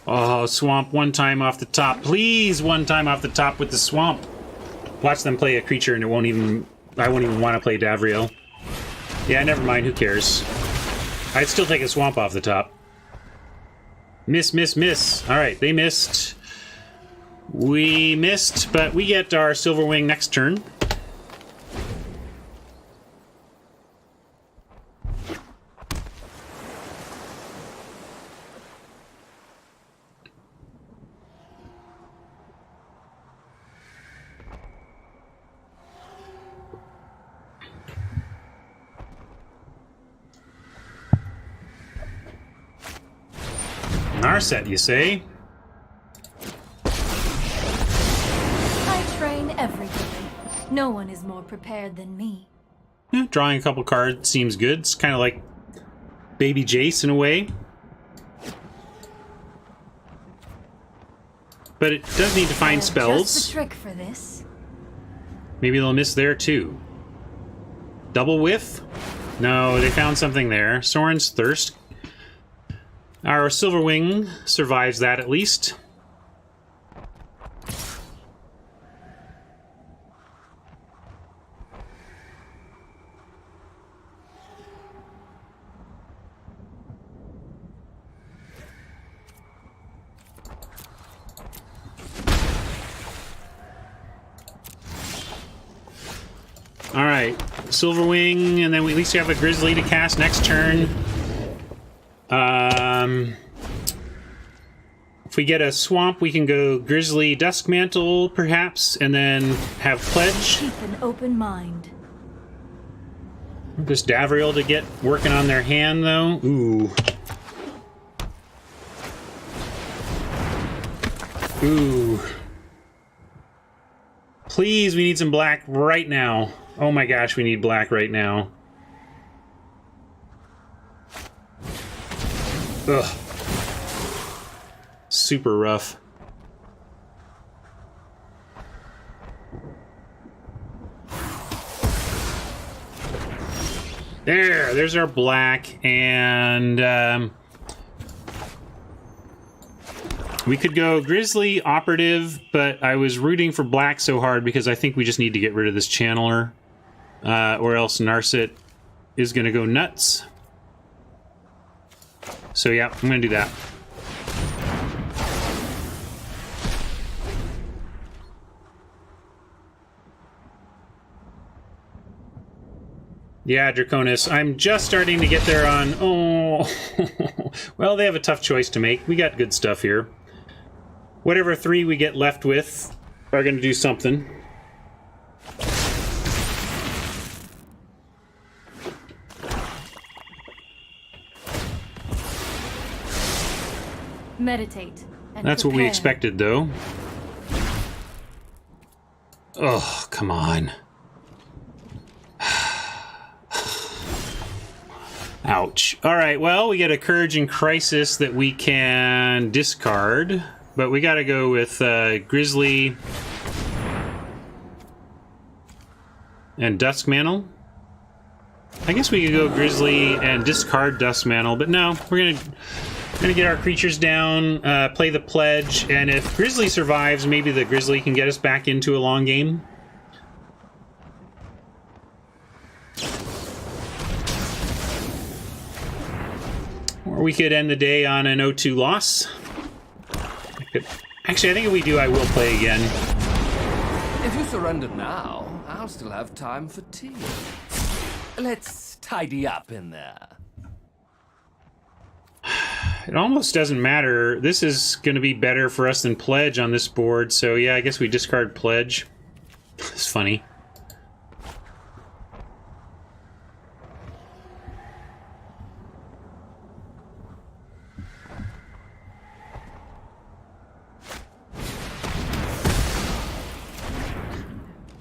Oh, swamp one time off the top. Please, one time off the top with the swamp. Watch them play a creature and I won't even want to play Davriel. Yeah, never mind, who cares? I'd still take a swamp off the top. Miss, miss, miss. Alright, they missed. We missed, but we get our Silverwing next turn. Narset, you say? I train every day. No one is more prepared than me. Yeah, drawing a couple cards seems good. It's kind of like Baby Jace in a way. But it does need to find spells. Just the trick for this. Maybe they'll miss there too. Double whiff? No, they found something there. Soren's Thirst. Our Silverwing survives that at least. Alright, Silverwing, and then we at least have a Grizzly to cast next turn. If we get a swamp, we can go Grizzly Duskmantle, perhaps, and then have Pledge. Keep an open mind. Just Davriel to get working on their hand, though. Ooh. Ooh. Please, we need some black right now. Oh my gosh, we need black right now. Ugh. Super rough. There's our black, and we could go Grizzly Operative, but I was rooting for black so hard because I think we just need to get rid of this Channeler, or else Narset is going to go nuts. So yeah, I'm going to do that. Yeah, Draconis. I'm just starting to get there on... Oh, well, they have a tough choice to make. We got good stuff here. Whatever 3 we get left with are going to do something. Meditate. And That's what we prepare. expected, though. Oh, come on. Ouch. Alright, well, we get a Courage and Crisis that we can discard, but we gotta go with Grizzly and Duskmantle. I guess we could go Grizzly and discard Duskmantle, but no, we're gonna get our creatures down, play the Pledge, and if Grizzly survives, maybe the Grizzly can get us back into a long game. Or we could end the day on an 0-2 loss. Actually, I think if we do, I will play again. If you surrender now, I'll still have time for tea. Let's tidy up in there. It almost doesn't matter. This is going to be better for us than Pledge on this board, so yeah, I guess we discard Pledge. It's funny.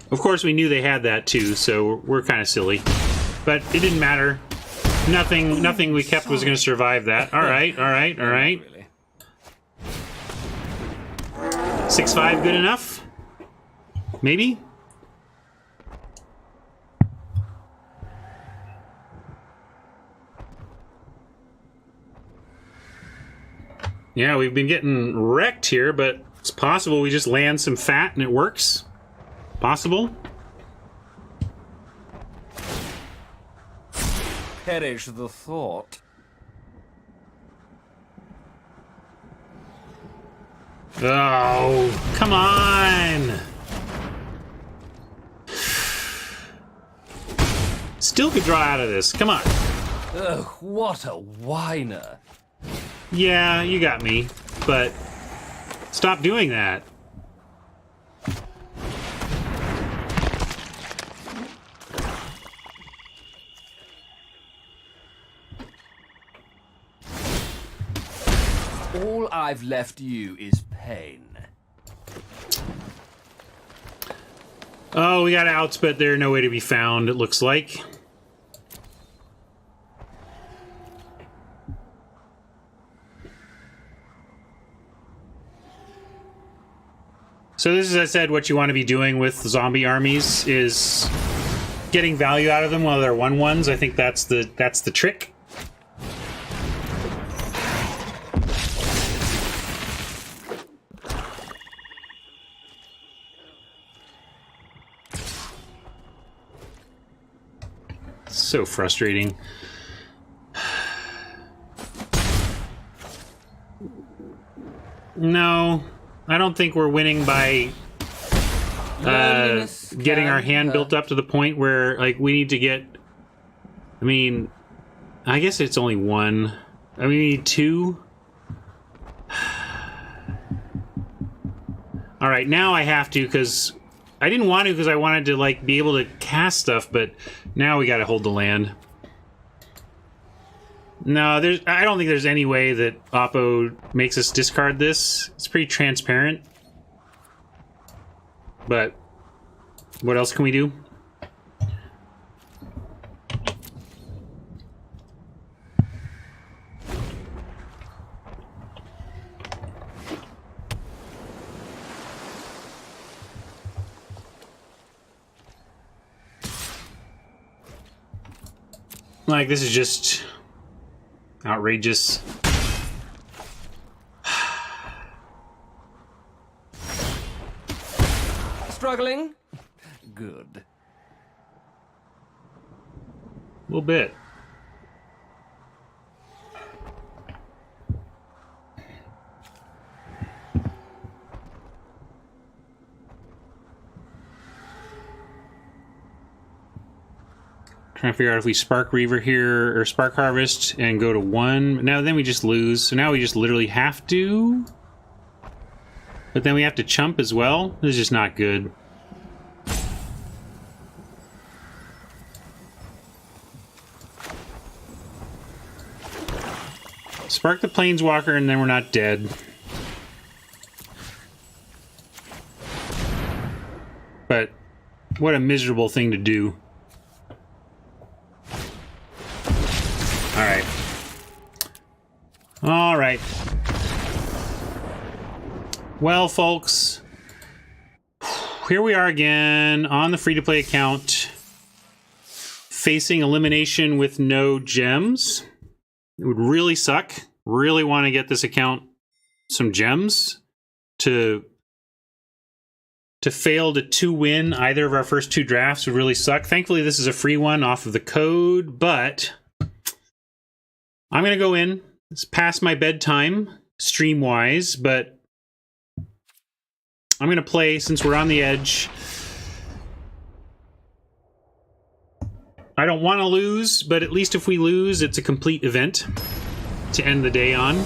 Of course, we knew they had that too, so we're kind of silly. But it didn't matter. Nothing we kept was going to survive that. All right, all right, all right. Really. 6-5 good enough? Maybe? Yeah, we've been getting wrecked here, but it's possible we just land some fat and it works. Possible. Perish the thought. Oh, come on! Still could draw out of this. Come on. Ugh, what a whiner. Yeah, you got me, but stop doing that. All I've left you is pain. Oh, we got outs, but they're no way to be found, it looks like. So this is, as I said, what you want to be doing with zombie armies is getting value out of them while they're 1/1s. I think that's the trick. So frustrating. No, I don't think we're winning by getting our hand built up to the point where, like, we need to get... I mean, I guess it's only one. I mean, we need two. All right, now I have to, because I didn't want to, because I wanted to, like, be able to cast stuff, but now we got to hold the land. No, I don't think there's any way that Oppo makes us discard this. It's pretty transparent. But what else can we do? Like, this is just outrageous. Struggling? Good. A little bit. Trying to figure out if we Spark Reaver here, or Spark Harvest, and go to 1. Now, then we just lose. So now we just literally have to. But then we have to chump as well. This is just not good. Spark the Planeswalker, and then we're not dead. But what a miserable thing to do. Alright. Alright. Well, folks, here we are again on the free-to-play account, facing elimination with no gems. It would really suck. Really want to get this account some gems to fail to win either of our first 2 drafts would really suck. Thankfully, this is a free one off of the code, but I'm going to go in. It's past my bedtime, stream-wise, but I'm going to play since we're on the edge. I don't want to lose, but at least if we lose, it's a complete event to end the day on.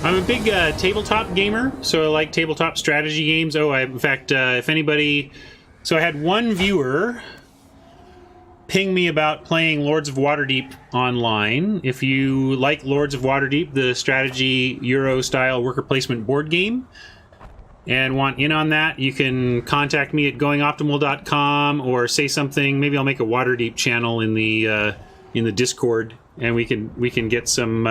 I'm a big tabletop gamer, so I like tabletop strategy games. Oh, in fact, if anybody... So I had one viewer ping me about playing Lords of Waterdeep online. If you like Lords of Waterdeep, the strategy Euro-style worker placement board game, and want in on that, you can contact me at goingoptimal.com or say something. Maybe I'll make a Waterdeep channel in the Discord, and we can get some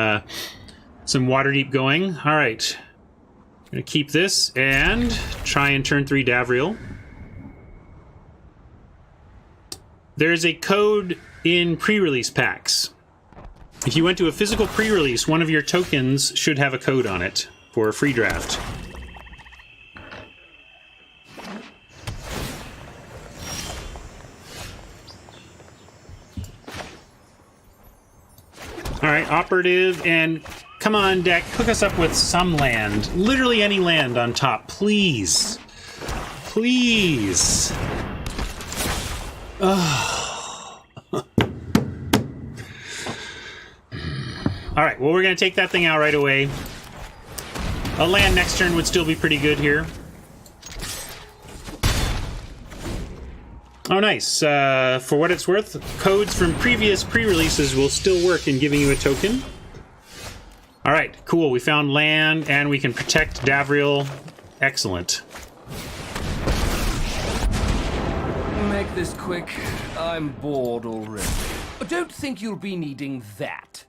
Waterdeep going. All right, I'm gonna keep this and try and turn 3 Davriel. There's a code in pre-release packs. If you went to a physical pre-release, one of your tokens should have a code on it for a free draft. All right, operative, and come on, deck, hook us up with some land. Literally any land on top, please. Please. Oh. All right, well, we're going to take that thing out right away. A land next turn would still be pretty good here. Oh, nice. For what it's worth, codes from previous pre-releases will still work in giving you a token. All right, cool. We found land, and we can protect Davriel. Excellent. Make this quick. I'm bored already. Don't think you'll be needing that.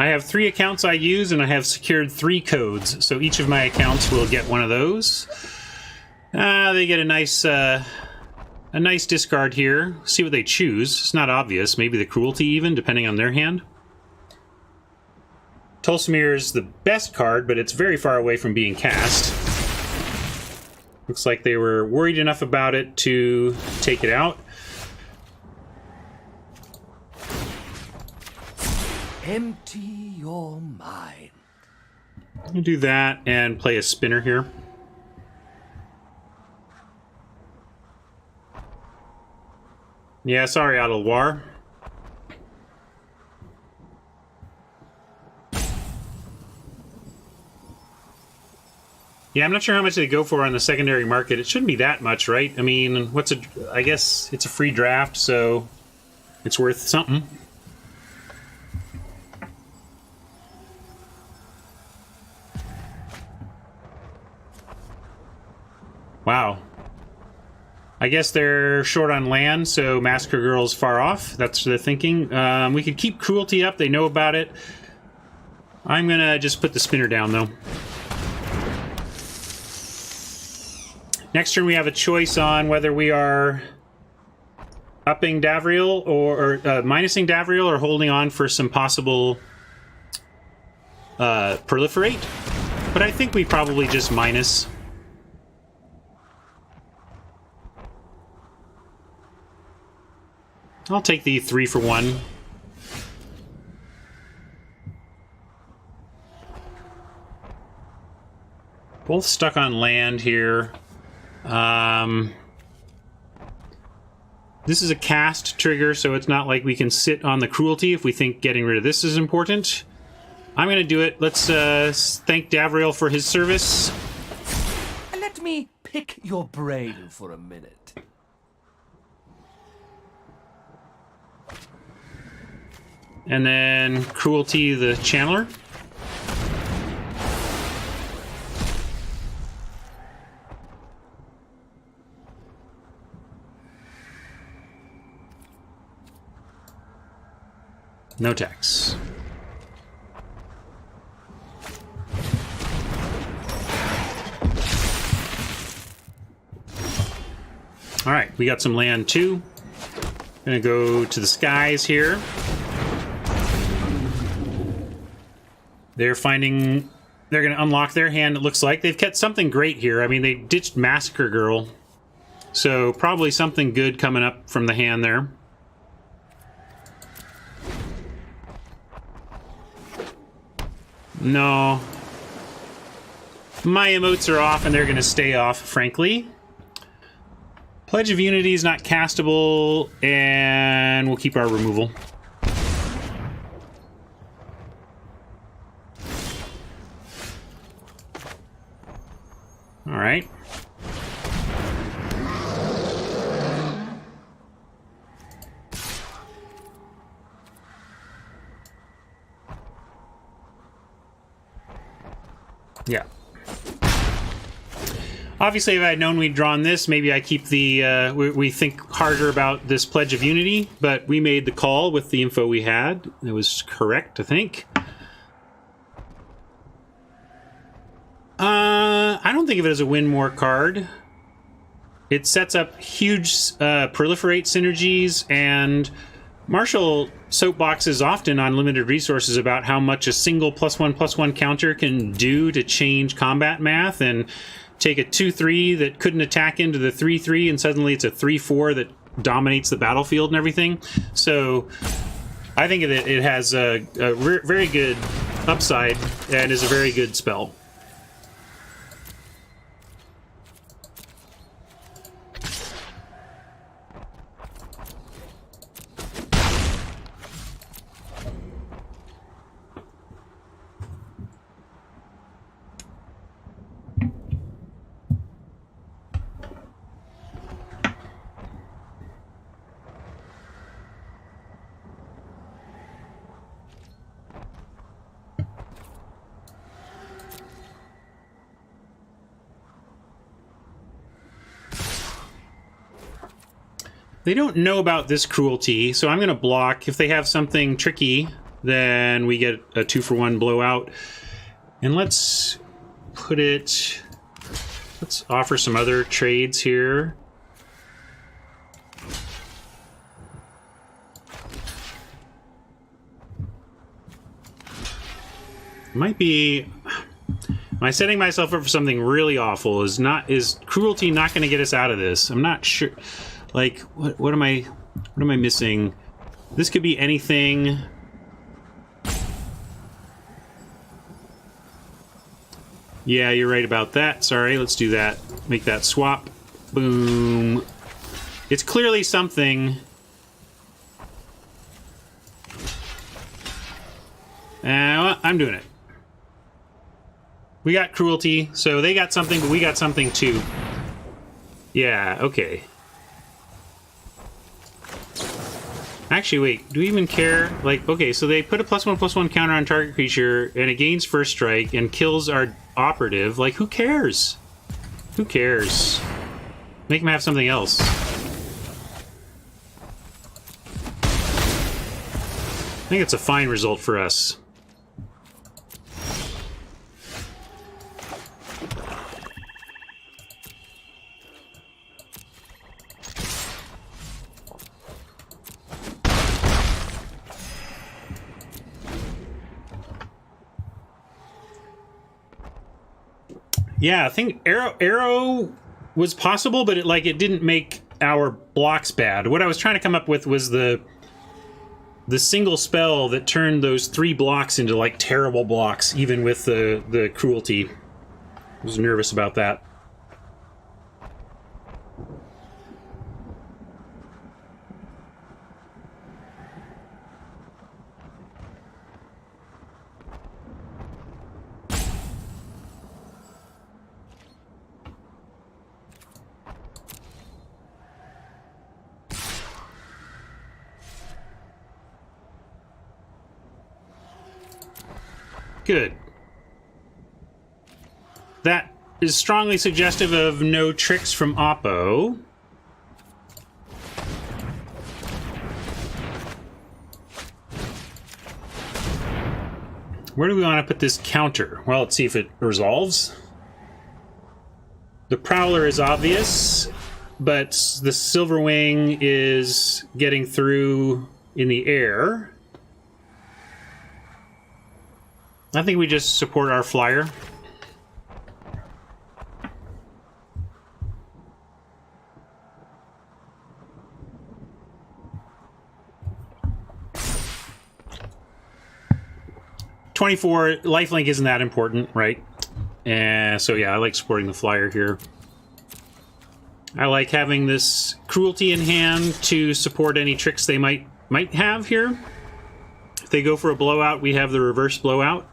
I have 3 accounts I use, and I have secured 3 codes, so each of my accounts will get one of those. They get a nice discard here. See what they choose. It's not obvious. Maybe the cruelty even, depending on their hand. Tulsimir is the best card, but it's very far away from being cast. Looks like they were worried enough about it to take it out. Empty your mind. I'm gonna do that and play a spinner here. Yeah, sorry, Adelwar. Yeah, I'm not sure how much they go for on the secondary market. It shouldn't be that much, right? I mean, I guess it's a free draft, so it's worth something. Wow. I guess they're short on land, so Massacre Girl's far off. That's the thinking. We could keep Cruelty up. They know about it. I'm going to just put the spinner down, though. Next turn, we have a choice on whether we are upping Davriel or minusing Davriel or holding on for some possible proliferate. But I think we probably just minus. I'll take the 3 for 1. Both stuck on land here. This is a cast trigger, so it's not like we can sit on the cruelty if we think getting rid of this is important. I'm going to do it. Let's thank Davriel for his service. Let me pick your brain for a minute. And then Cruelty the Channeler. No tax. All right, we got some land too. Gonna go to the skies here. They're going to unlock their hand, it looks like. They've kept something great here. I mean, they ditched Massacre Girl. So probably something good coming up from the hand there. No. My emotes are off, and they're going to stay off, frankly. Pledge of Unity is not castable, and we'll keep our removal. All right. Yeah. Obviously, if I had known we'd drawn this, maybe I keep the... we think harder about this Pledge of Unity, but we made the call with the info we had. It was correct, I think. I don't think of it as a win more card. It sets up huge proliferate synergies, and Marshall soapboxes often on limited resources about how much a single +1/+1 counter can do to change combat math, and take a 2/3 that couldn't attack into the 3/3, and suddenly it's a 3/4 that dominates the battlefield and everything. So I think that it has a very good upside and is a very good spell. They don't know about this cruelty, so I'm going to block. If they have something tricky, then we get a 2-for-1 blowout. And let's put it... Let's offer some other trades here. Might be... Am I setting myself up for something really awful? Is cruelty not going to get us out of this? I'm not sure... Like, what am I missing? This could be anything. Yeah, you're right about that. Sorry, let's do that. Make that swap. Boom. It's clearly something. Well, I'm doing it. We got cruelty, so they got something, but we got something too. Yeah, okay. Actually, wait, do we even care? Like, okay, so they put a +1/+1 counter on target creature, and it gains first strike and kills our operative. Like, who cares? Who cares? Make them have something else. I think it's a fine result for us. Yeah, I think arrow was possible, but it didn't make our blocks bad. What I was trying to come up with was the single spell that turned those 3 blocks into like terrible blocks, even with the cruelty. I was nervous about that. Good. That is strongly suggestive of no tricks from Oppo. Where do we want to put this counter? Well, let's see if it resolves. The Prowler is obvious, but the Silverwing is getting through in the air. I think we just support our flyer. $24 lifelink isn't that important, right? So yeah, I like supporting the flyer here. I like having this cruelty in hand to support any tricks they might have here. If they go for a blowout, we have the reverse blowout.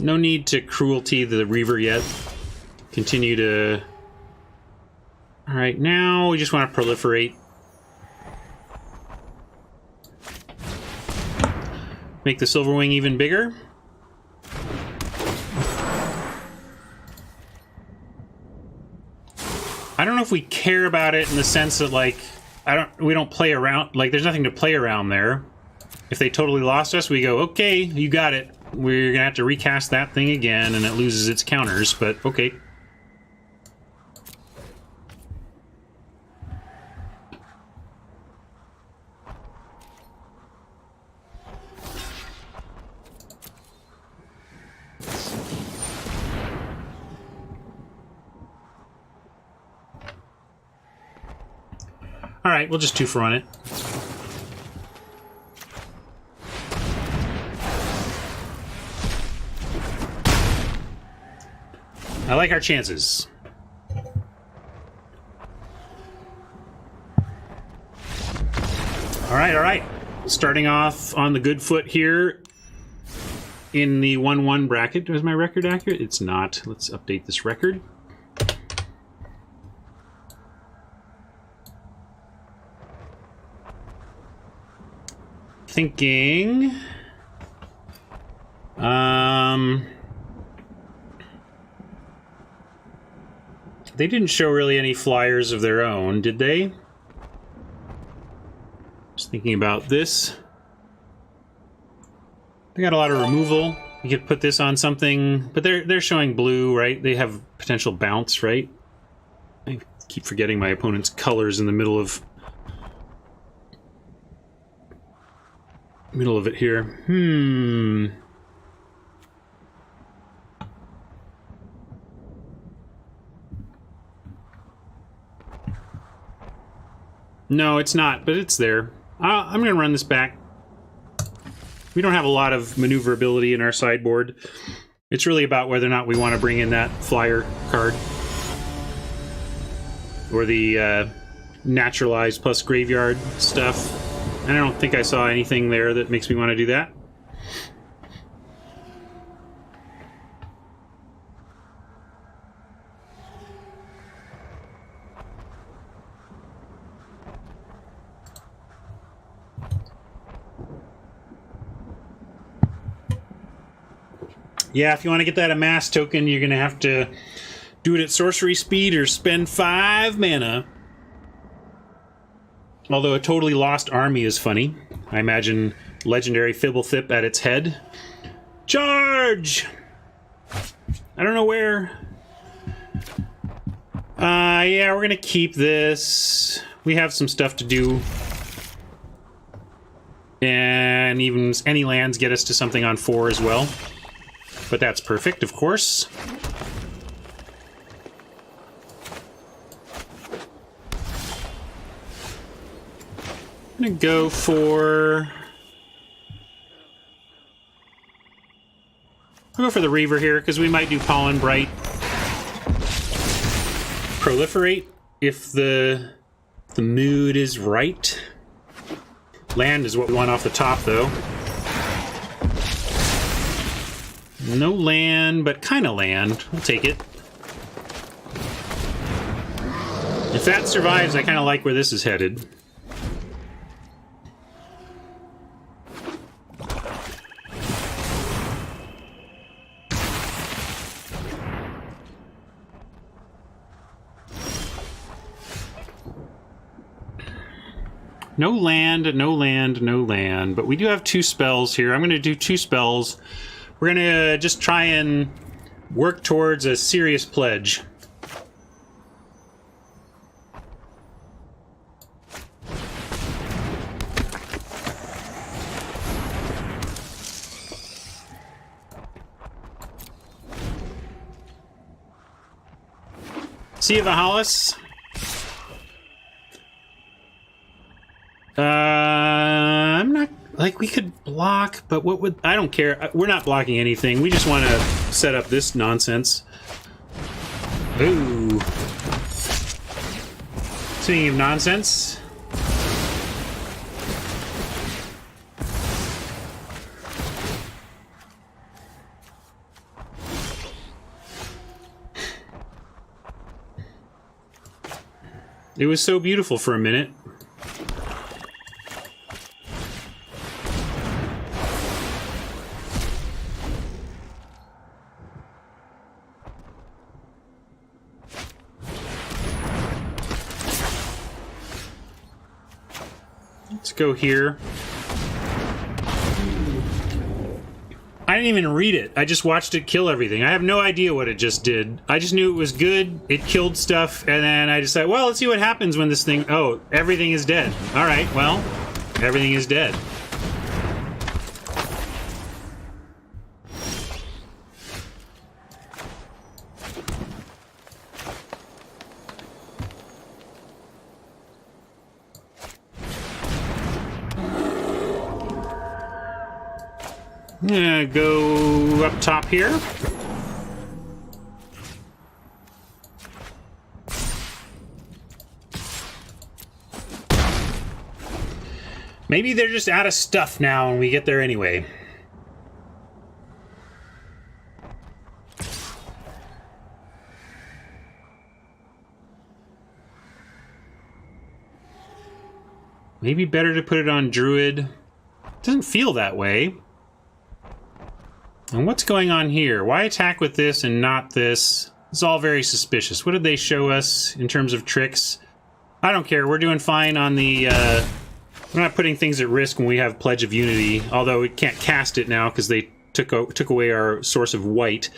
No need to cruelty the Reaver yet. Continue to... Alright, now we just want to proliferate. Make the Silverwing even bigger. I don't know if we care about it in the sense that, like, we don't play around, like, there's nothing to play around there. If they totally lost us, we go, okay, you got it. We're gonna have to recast that thing again, and it loses its counters, but okay. Alright, we'll just 2 for 1 it. I like our chances. Alright, alright. Starting off on the good foot here in the 1-1 bracket. Was my record accurate? It's not. Let's update this record. Thinking... They didn't show really any flyers of their own, did they? Just thinking about this. They got a lot of removal. You could put this on something, but they're showing blue, right? They have potential bounce, right? I keep forgetting my opponent's colors in the middle of it here. No, it's not, but it's there. I'm going to run this back. We don't have a lot of maneuverability in our sideboard. It's really about whether or not we want to bring in that flyer card. Or the naturalized plus graveyard stuff. And I don't think I saw anything there that makes me want to do that. Yeah, if you want to get that amass token, you're going to have to do it at sorcery speed or spend 5 mana. Although a totally lost army is funny. I imagine legendary Fibblethip at its head. Charge! I don't know where. Yeah, we're going to keep this. We have some stuff to do. And even any lands get us to something on 4 as well. But that's perfect, of course. I'm gonna go for... I'll go for the Reaver here, because we might do Pollen Bright. Proliferate, if the mood is right. Land is what we want off the top, though. No land, but kind of land. We'll take it. If that survives, I kind of like where this is headed. No land, no land, no land. But we do have 2 spells here. I'm going to do 2 spells. We're going to just try and work towards a serious pledge. Sea of Ahalis. I'm not... Like, we could block, but what would... I don't care. We're not blocking anything. We just want to set up this nonsense. Ooh. Speaking of nonsense... It was so beautiful for a minute. Let's go here. I didn't even read it. I just watched it kill everything. I have no idea what it just did. I just knew it was good. It killed stuff, and then I decided, well, let's see what happens when this thing... Oh, everything is dead. All right, well, everything is dead. I'm gonna go up top here. Maybe they're just out of stuff now and we get there anyway. Maybe better to put it on Druid. Doesn't feel that way. And what's going on here? Why attack with this and not this? It's all very suspicious. What did they show us in terms of tricks? I don't care. We're doing fine on the... we're not putting things at risk when we have Pledge of Unity, although we can't cast it now because they took away our source of white.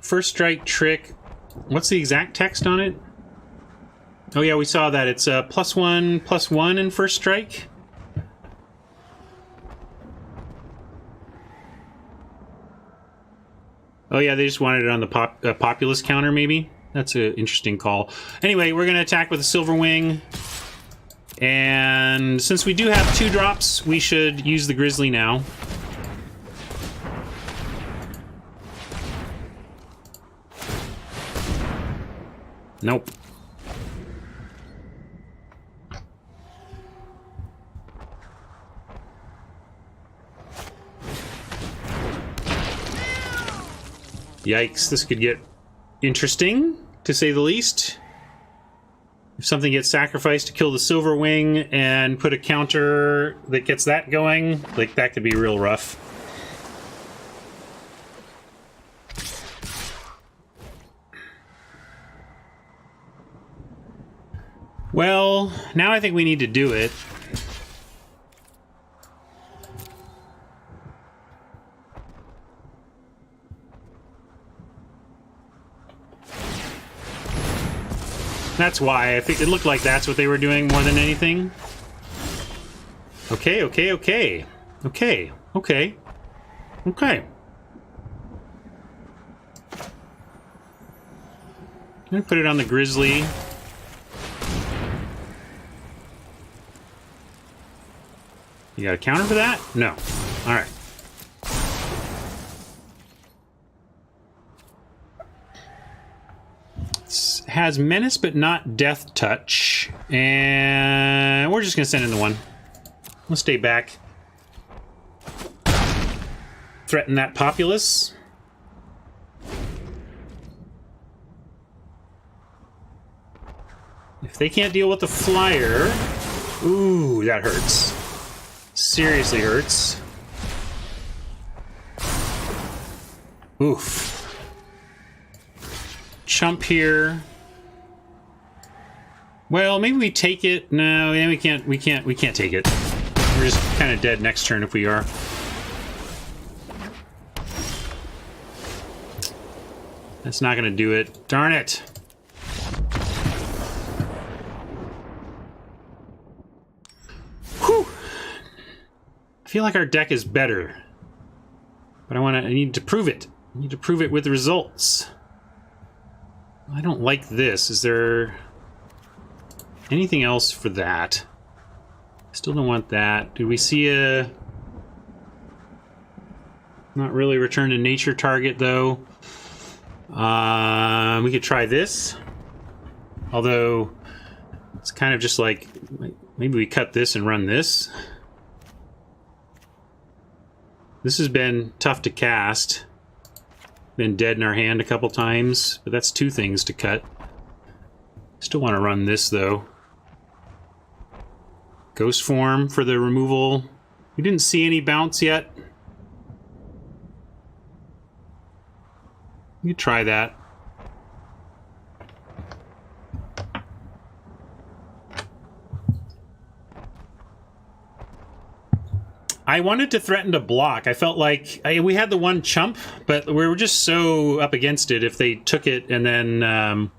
First strike trick. What's the exact text on it? Oh yeah, we saw that. It's +1/+1 in first strike. Oh yeah, they just wanted it on the populace counter, maybe? That's an interesting call. Anyway, we're going to attack with a Silver Wing. And since we do have 2 drops, we should use the Grizzly now. Nope. Yikes, this could get interesting, to say the least. If something gets sacrificed to kill the Silver Wing and put a counter that gets that going, like, that could be real rough. Well, now I think we need to do it. That's why. I think it looked like that's what they were doing more than anything. Okay, okay, okay. Okay, okay. Okay. I'm gonna put it on the Grizzly. You got a counter for that? No. Alright. Has menace but not death touch, and we're just gonna send in the 1. We'll stay back. Threaten that populace. If they can't deal with the flyer, ooh, that hurts. Seriously hurts. Oof. Chump here. Well, maybe we take it. No, yeah, we can't take it. We're just kind of dead next turn if we are. That's not going to do it. Darn it. Whew. I feel like our deck is better. But I need to prove it. I need to prove it with results. I don't like this. Is there anything else for that? Still don't want that. Do we see a... Not really return to nature target, though. We could try this. Although, it's kind of just like... Maybe we cut this and run this. This has been tough to cast. Been dead in our hand a couple times, but that's 2 things to cut. Still want to run this, though. Ghost form for the removal. We didn't see any bounce yet. You could try that. I wanted to threaten to block. I felt like we had the one chump, but we were just so up against it. If they took it and then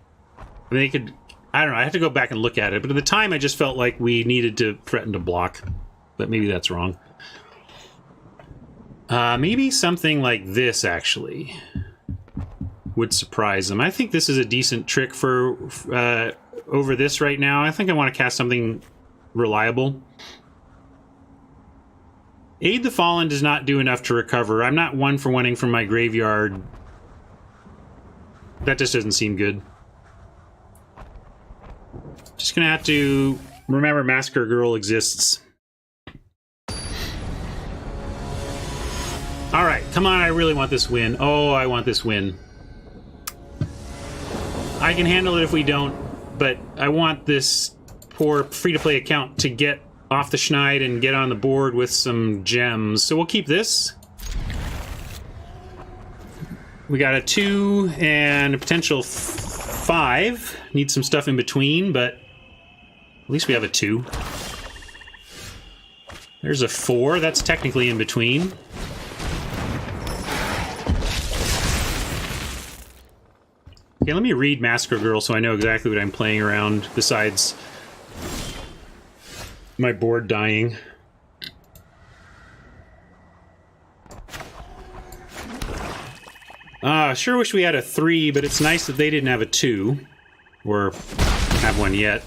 they could, I don't know. I have to go back and look at it. But at the time, I just felt like we needed to threaten to block. But maybe that's wrong. Maybe something like this actually would surprise them. I think this is a decent trick for over this right now. I think I want to cast something reliable. Aid the Fallen does not do enough to recover. I'm not 1-for-1ing from my graveyard. That just doesn't seem good. Just gonna have to remember Massacre Girl exists. Alright, come on, I really want this win. Oh, I want this win. I can handle it if we don't, but I want this poor free-to-play account to get off the schneid and get on the board with some gems. So we'll keep this. We got a 2 and a potential 5. Need some stuff in between, but at least we have a 2. There's a 4. That's technically in between. Okay, let me read Massacre Girl so I know exactly what I'm playing around, besides my board dying. Sure wish we had a 3, but it's nice that they didn't have a 2. Or have one yet.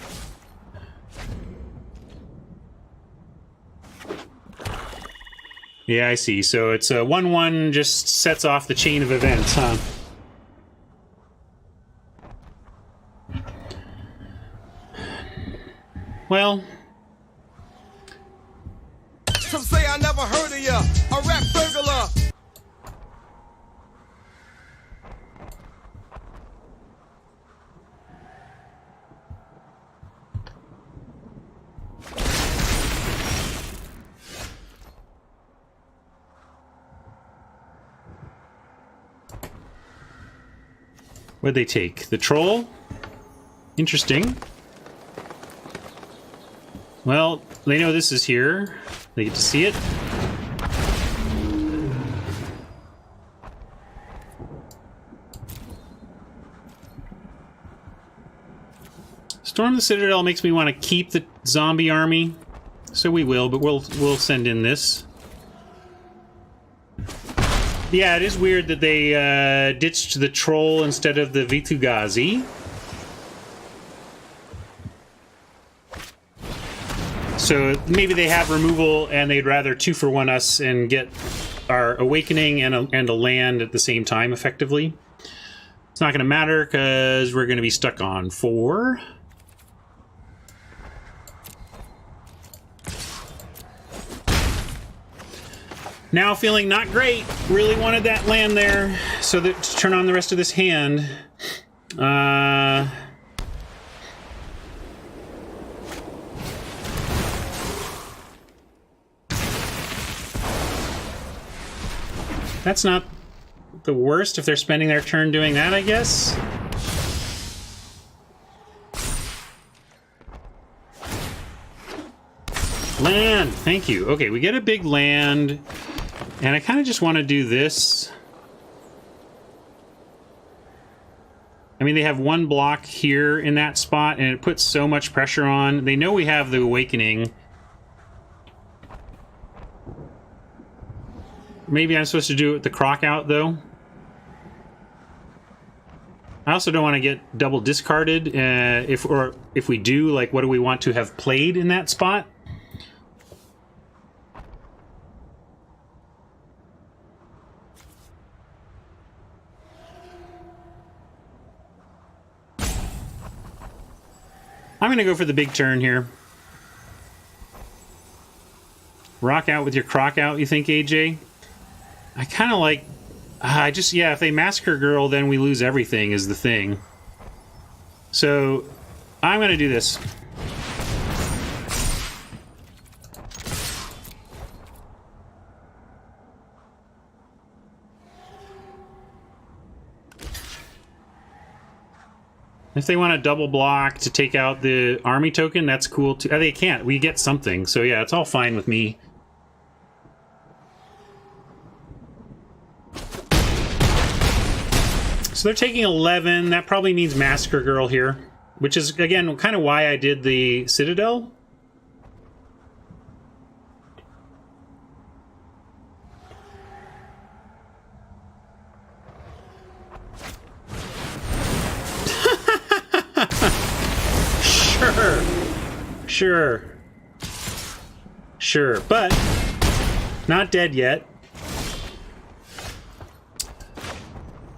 Yeah, I see. So it's a 1-1 just sets off the chain of events, huh? Well... Some say I never heard of ya, a rap burglar. What'd they take? The troll? Interesting. Well, they know this is here. They get to see it. Storm the Citadel makes me want to keep the zombie army, so we will, but we'll send in this. Yeah, it is weird that they ditched the troll instead of the Vitugazi. So maybe they have removal and they'd rather 2-for-1 us and get our Awakening and a land at the same time, effectively. It's not going to matter because we're going to be stuck on 4. Now feeling not great. Really wanted that land there so that to turn on the rest of this hand. That's not the worst if they're spending their turn doing that, I guess. Land! Thank you. Okay, we get a big land, and I kind of just want to do this. I mean, they have 1 block here in that spot, and it puts so much pressure on. They know we have the Awakening. Maybe I'm supposed to do it with the croc out, though. I also don't want to get double discarded. If we do, like, what do we want to have played in that spot? I'm going to go for the big turn here. Rock out with your croc out, you think, AJ? I kind of like... yeah, if they Massacre Girl, then we lose everything is the thing. So, I'm going to do this. If they want a double block to take out the army token, that's cool too. They can't. We get something. So yeah, it's all fine with me. So they're taking 11. That probably means Massacre Girl here. Which is, again, kind of why I did the Citadel. Sure, but not dead yet.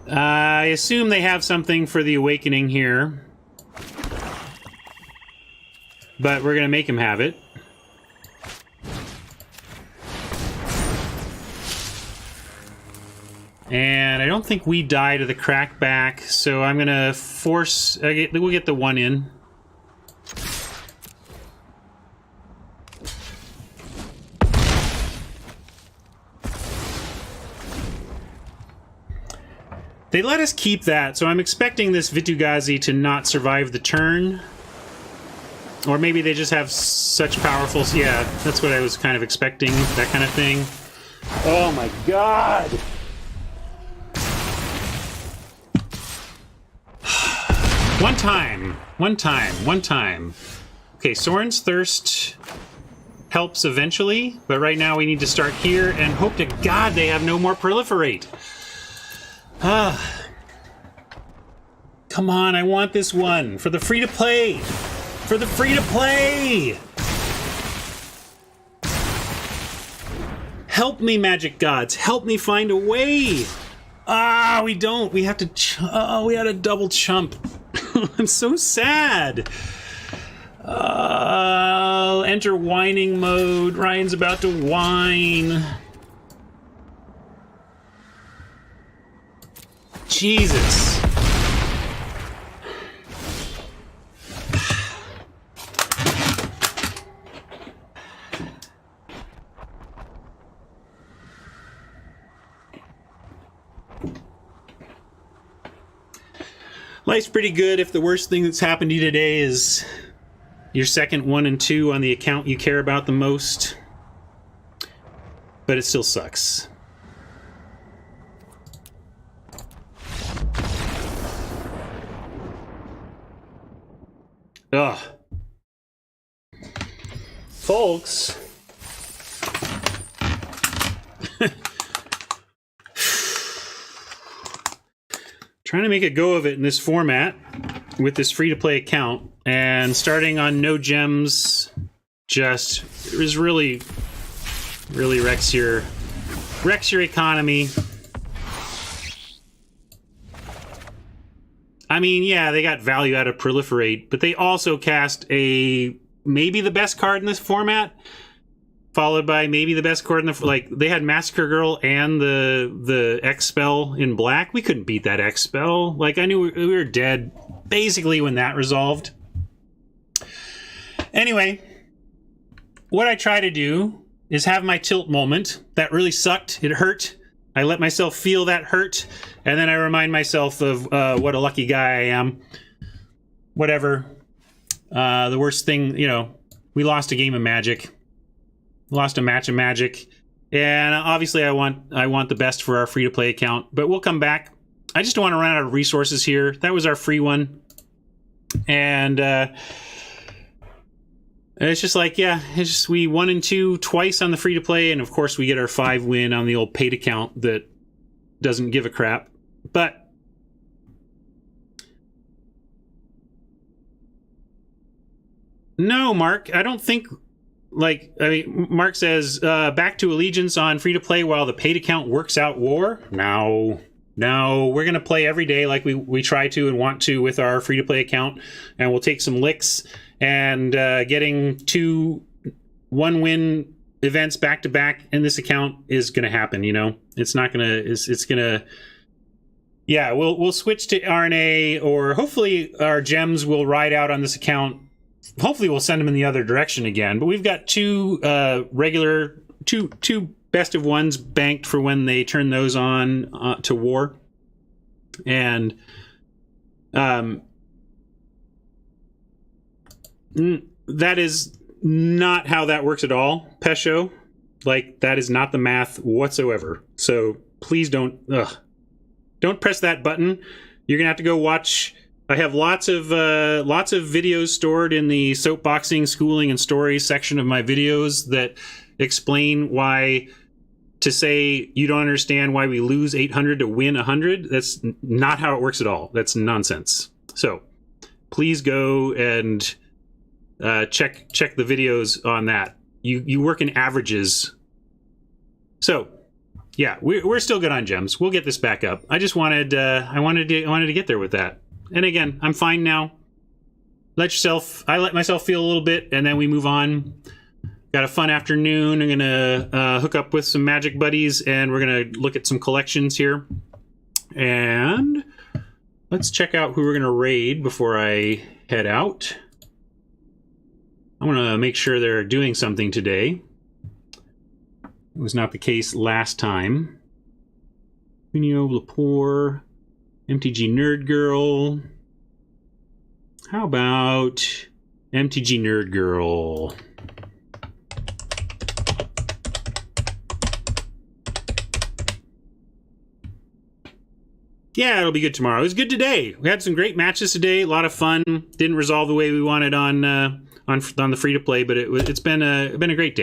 I assume they have something for the Awakening here. But we're going to make him have it. And I don't think we die to the crackback, so I'm going to force... we'll get the 1 in. They let us keep that, so I'm expecting this Vitu-Ghazi to not survive the turn. Or maybe they just have such powerful... Yeah, that's what I was kind of expecting, that kind of thing. Oh my god! One time. Okay, Soren's Thirst helps eventually, but right now we need to start here and hope to god they have no more Proliferate. Come on, I want this one for the free-to-play. For the free-to-play. Help me, Magic Gods. Help me find a way. We don't. We have to... we had a double chump. I'm so sad. Enter whining mode. Ryan's about to whine. Jesus. Life's pretty good if the worst thing that's happened to you today is your second 1 and 2 on the account you care about the most. But it still sucks. Ugh. Folks. Trying to make a go of it in this format with this free-to-play account, and starting on no gems just is really wrecks your economy. I mean, yeah, they got value out of Proliferate, but they also cast maybe the best card in this format, followed by maybe the best card in the... Like, they had Massacre Girl and the X-Spell in black. We couldn't beat that X-Spell. Like, I knew we were dead basically when that resolved. Anyway, what I try to do is have my tilt moment. That really sucked. It hurt. I let myself feel that hurt, and then I remind myself of what a lucky guy I am. Whatever. The worst thing, we lost a game of Magic. Lost a match of Magic. And obviously I want the best for our free-to-play account, but we'll come back. I just don't want to run out of resources here. That was our free one. And it's just like, we 1 and 2 twice on the free-to-play, and of course we get our 5 win on the old paid account that doesn't give a crap. But no, Mark, I don't think... Mark says, back to Allegiance on free-to-play while the paid account works out war? No, we're going to play every day like we try to and want to with our free-to-play account, and we'll take some licks, and getting 2 1-win events back to back in this account is going to happen. You know, it's not going to. It's going to. Yeah, we'll switch to RNA, or hopefully our gems will ride out on this account. Hopefully we'll send them in the other direction again. But we've got two best of ones banked for when they turn those on to war, and that is not how that works at all, Pesho. Like, that is not the math whatsoever. So please don't press that button. You're gonna have to go watch. I have lots of videos stored in the soapboxing, schooling, and stories section of my videos that explain why, to say you don't understand why we lose 800 to win 100, that's not how it works at all. That's nonsense. So please go and check the videos on that. You work in averages. So yeah, we're still good on gems. We'll get this back up. I just wanted I wanted to get there with that. And again, I'm fine now. I let myself feel a little bit, and then we move on. Got a fun afternoon. I'm gonna hook up with some Magic buddies, and we're gonna look at some collections here. And let's check out who we're gonna raid before I head out. I want to make sure they're doing something today. It was not the case last time. Minio Lepore, MTG Nerd Girl. How about MTG Nerd Girl? Yeah, it'll be good tomorrow. It was good today. We had some great matches today. A lot of fun. Didn't resolve the way we wanted on the free to play, but it's been a great day.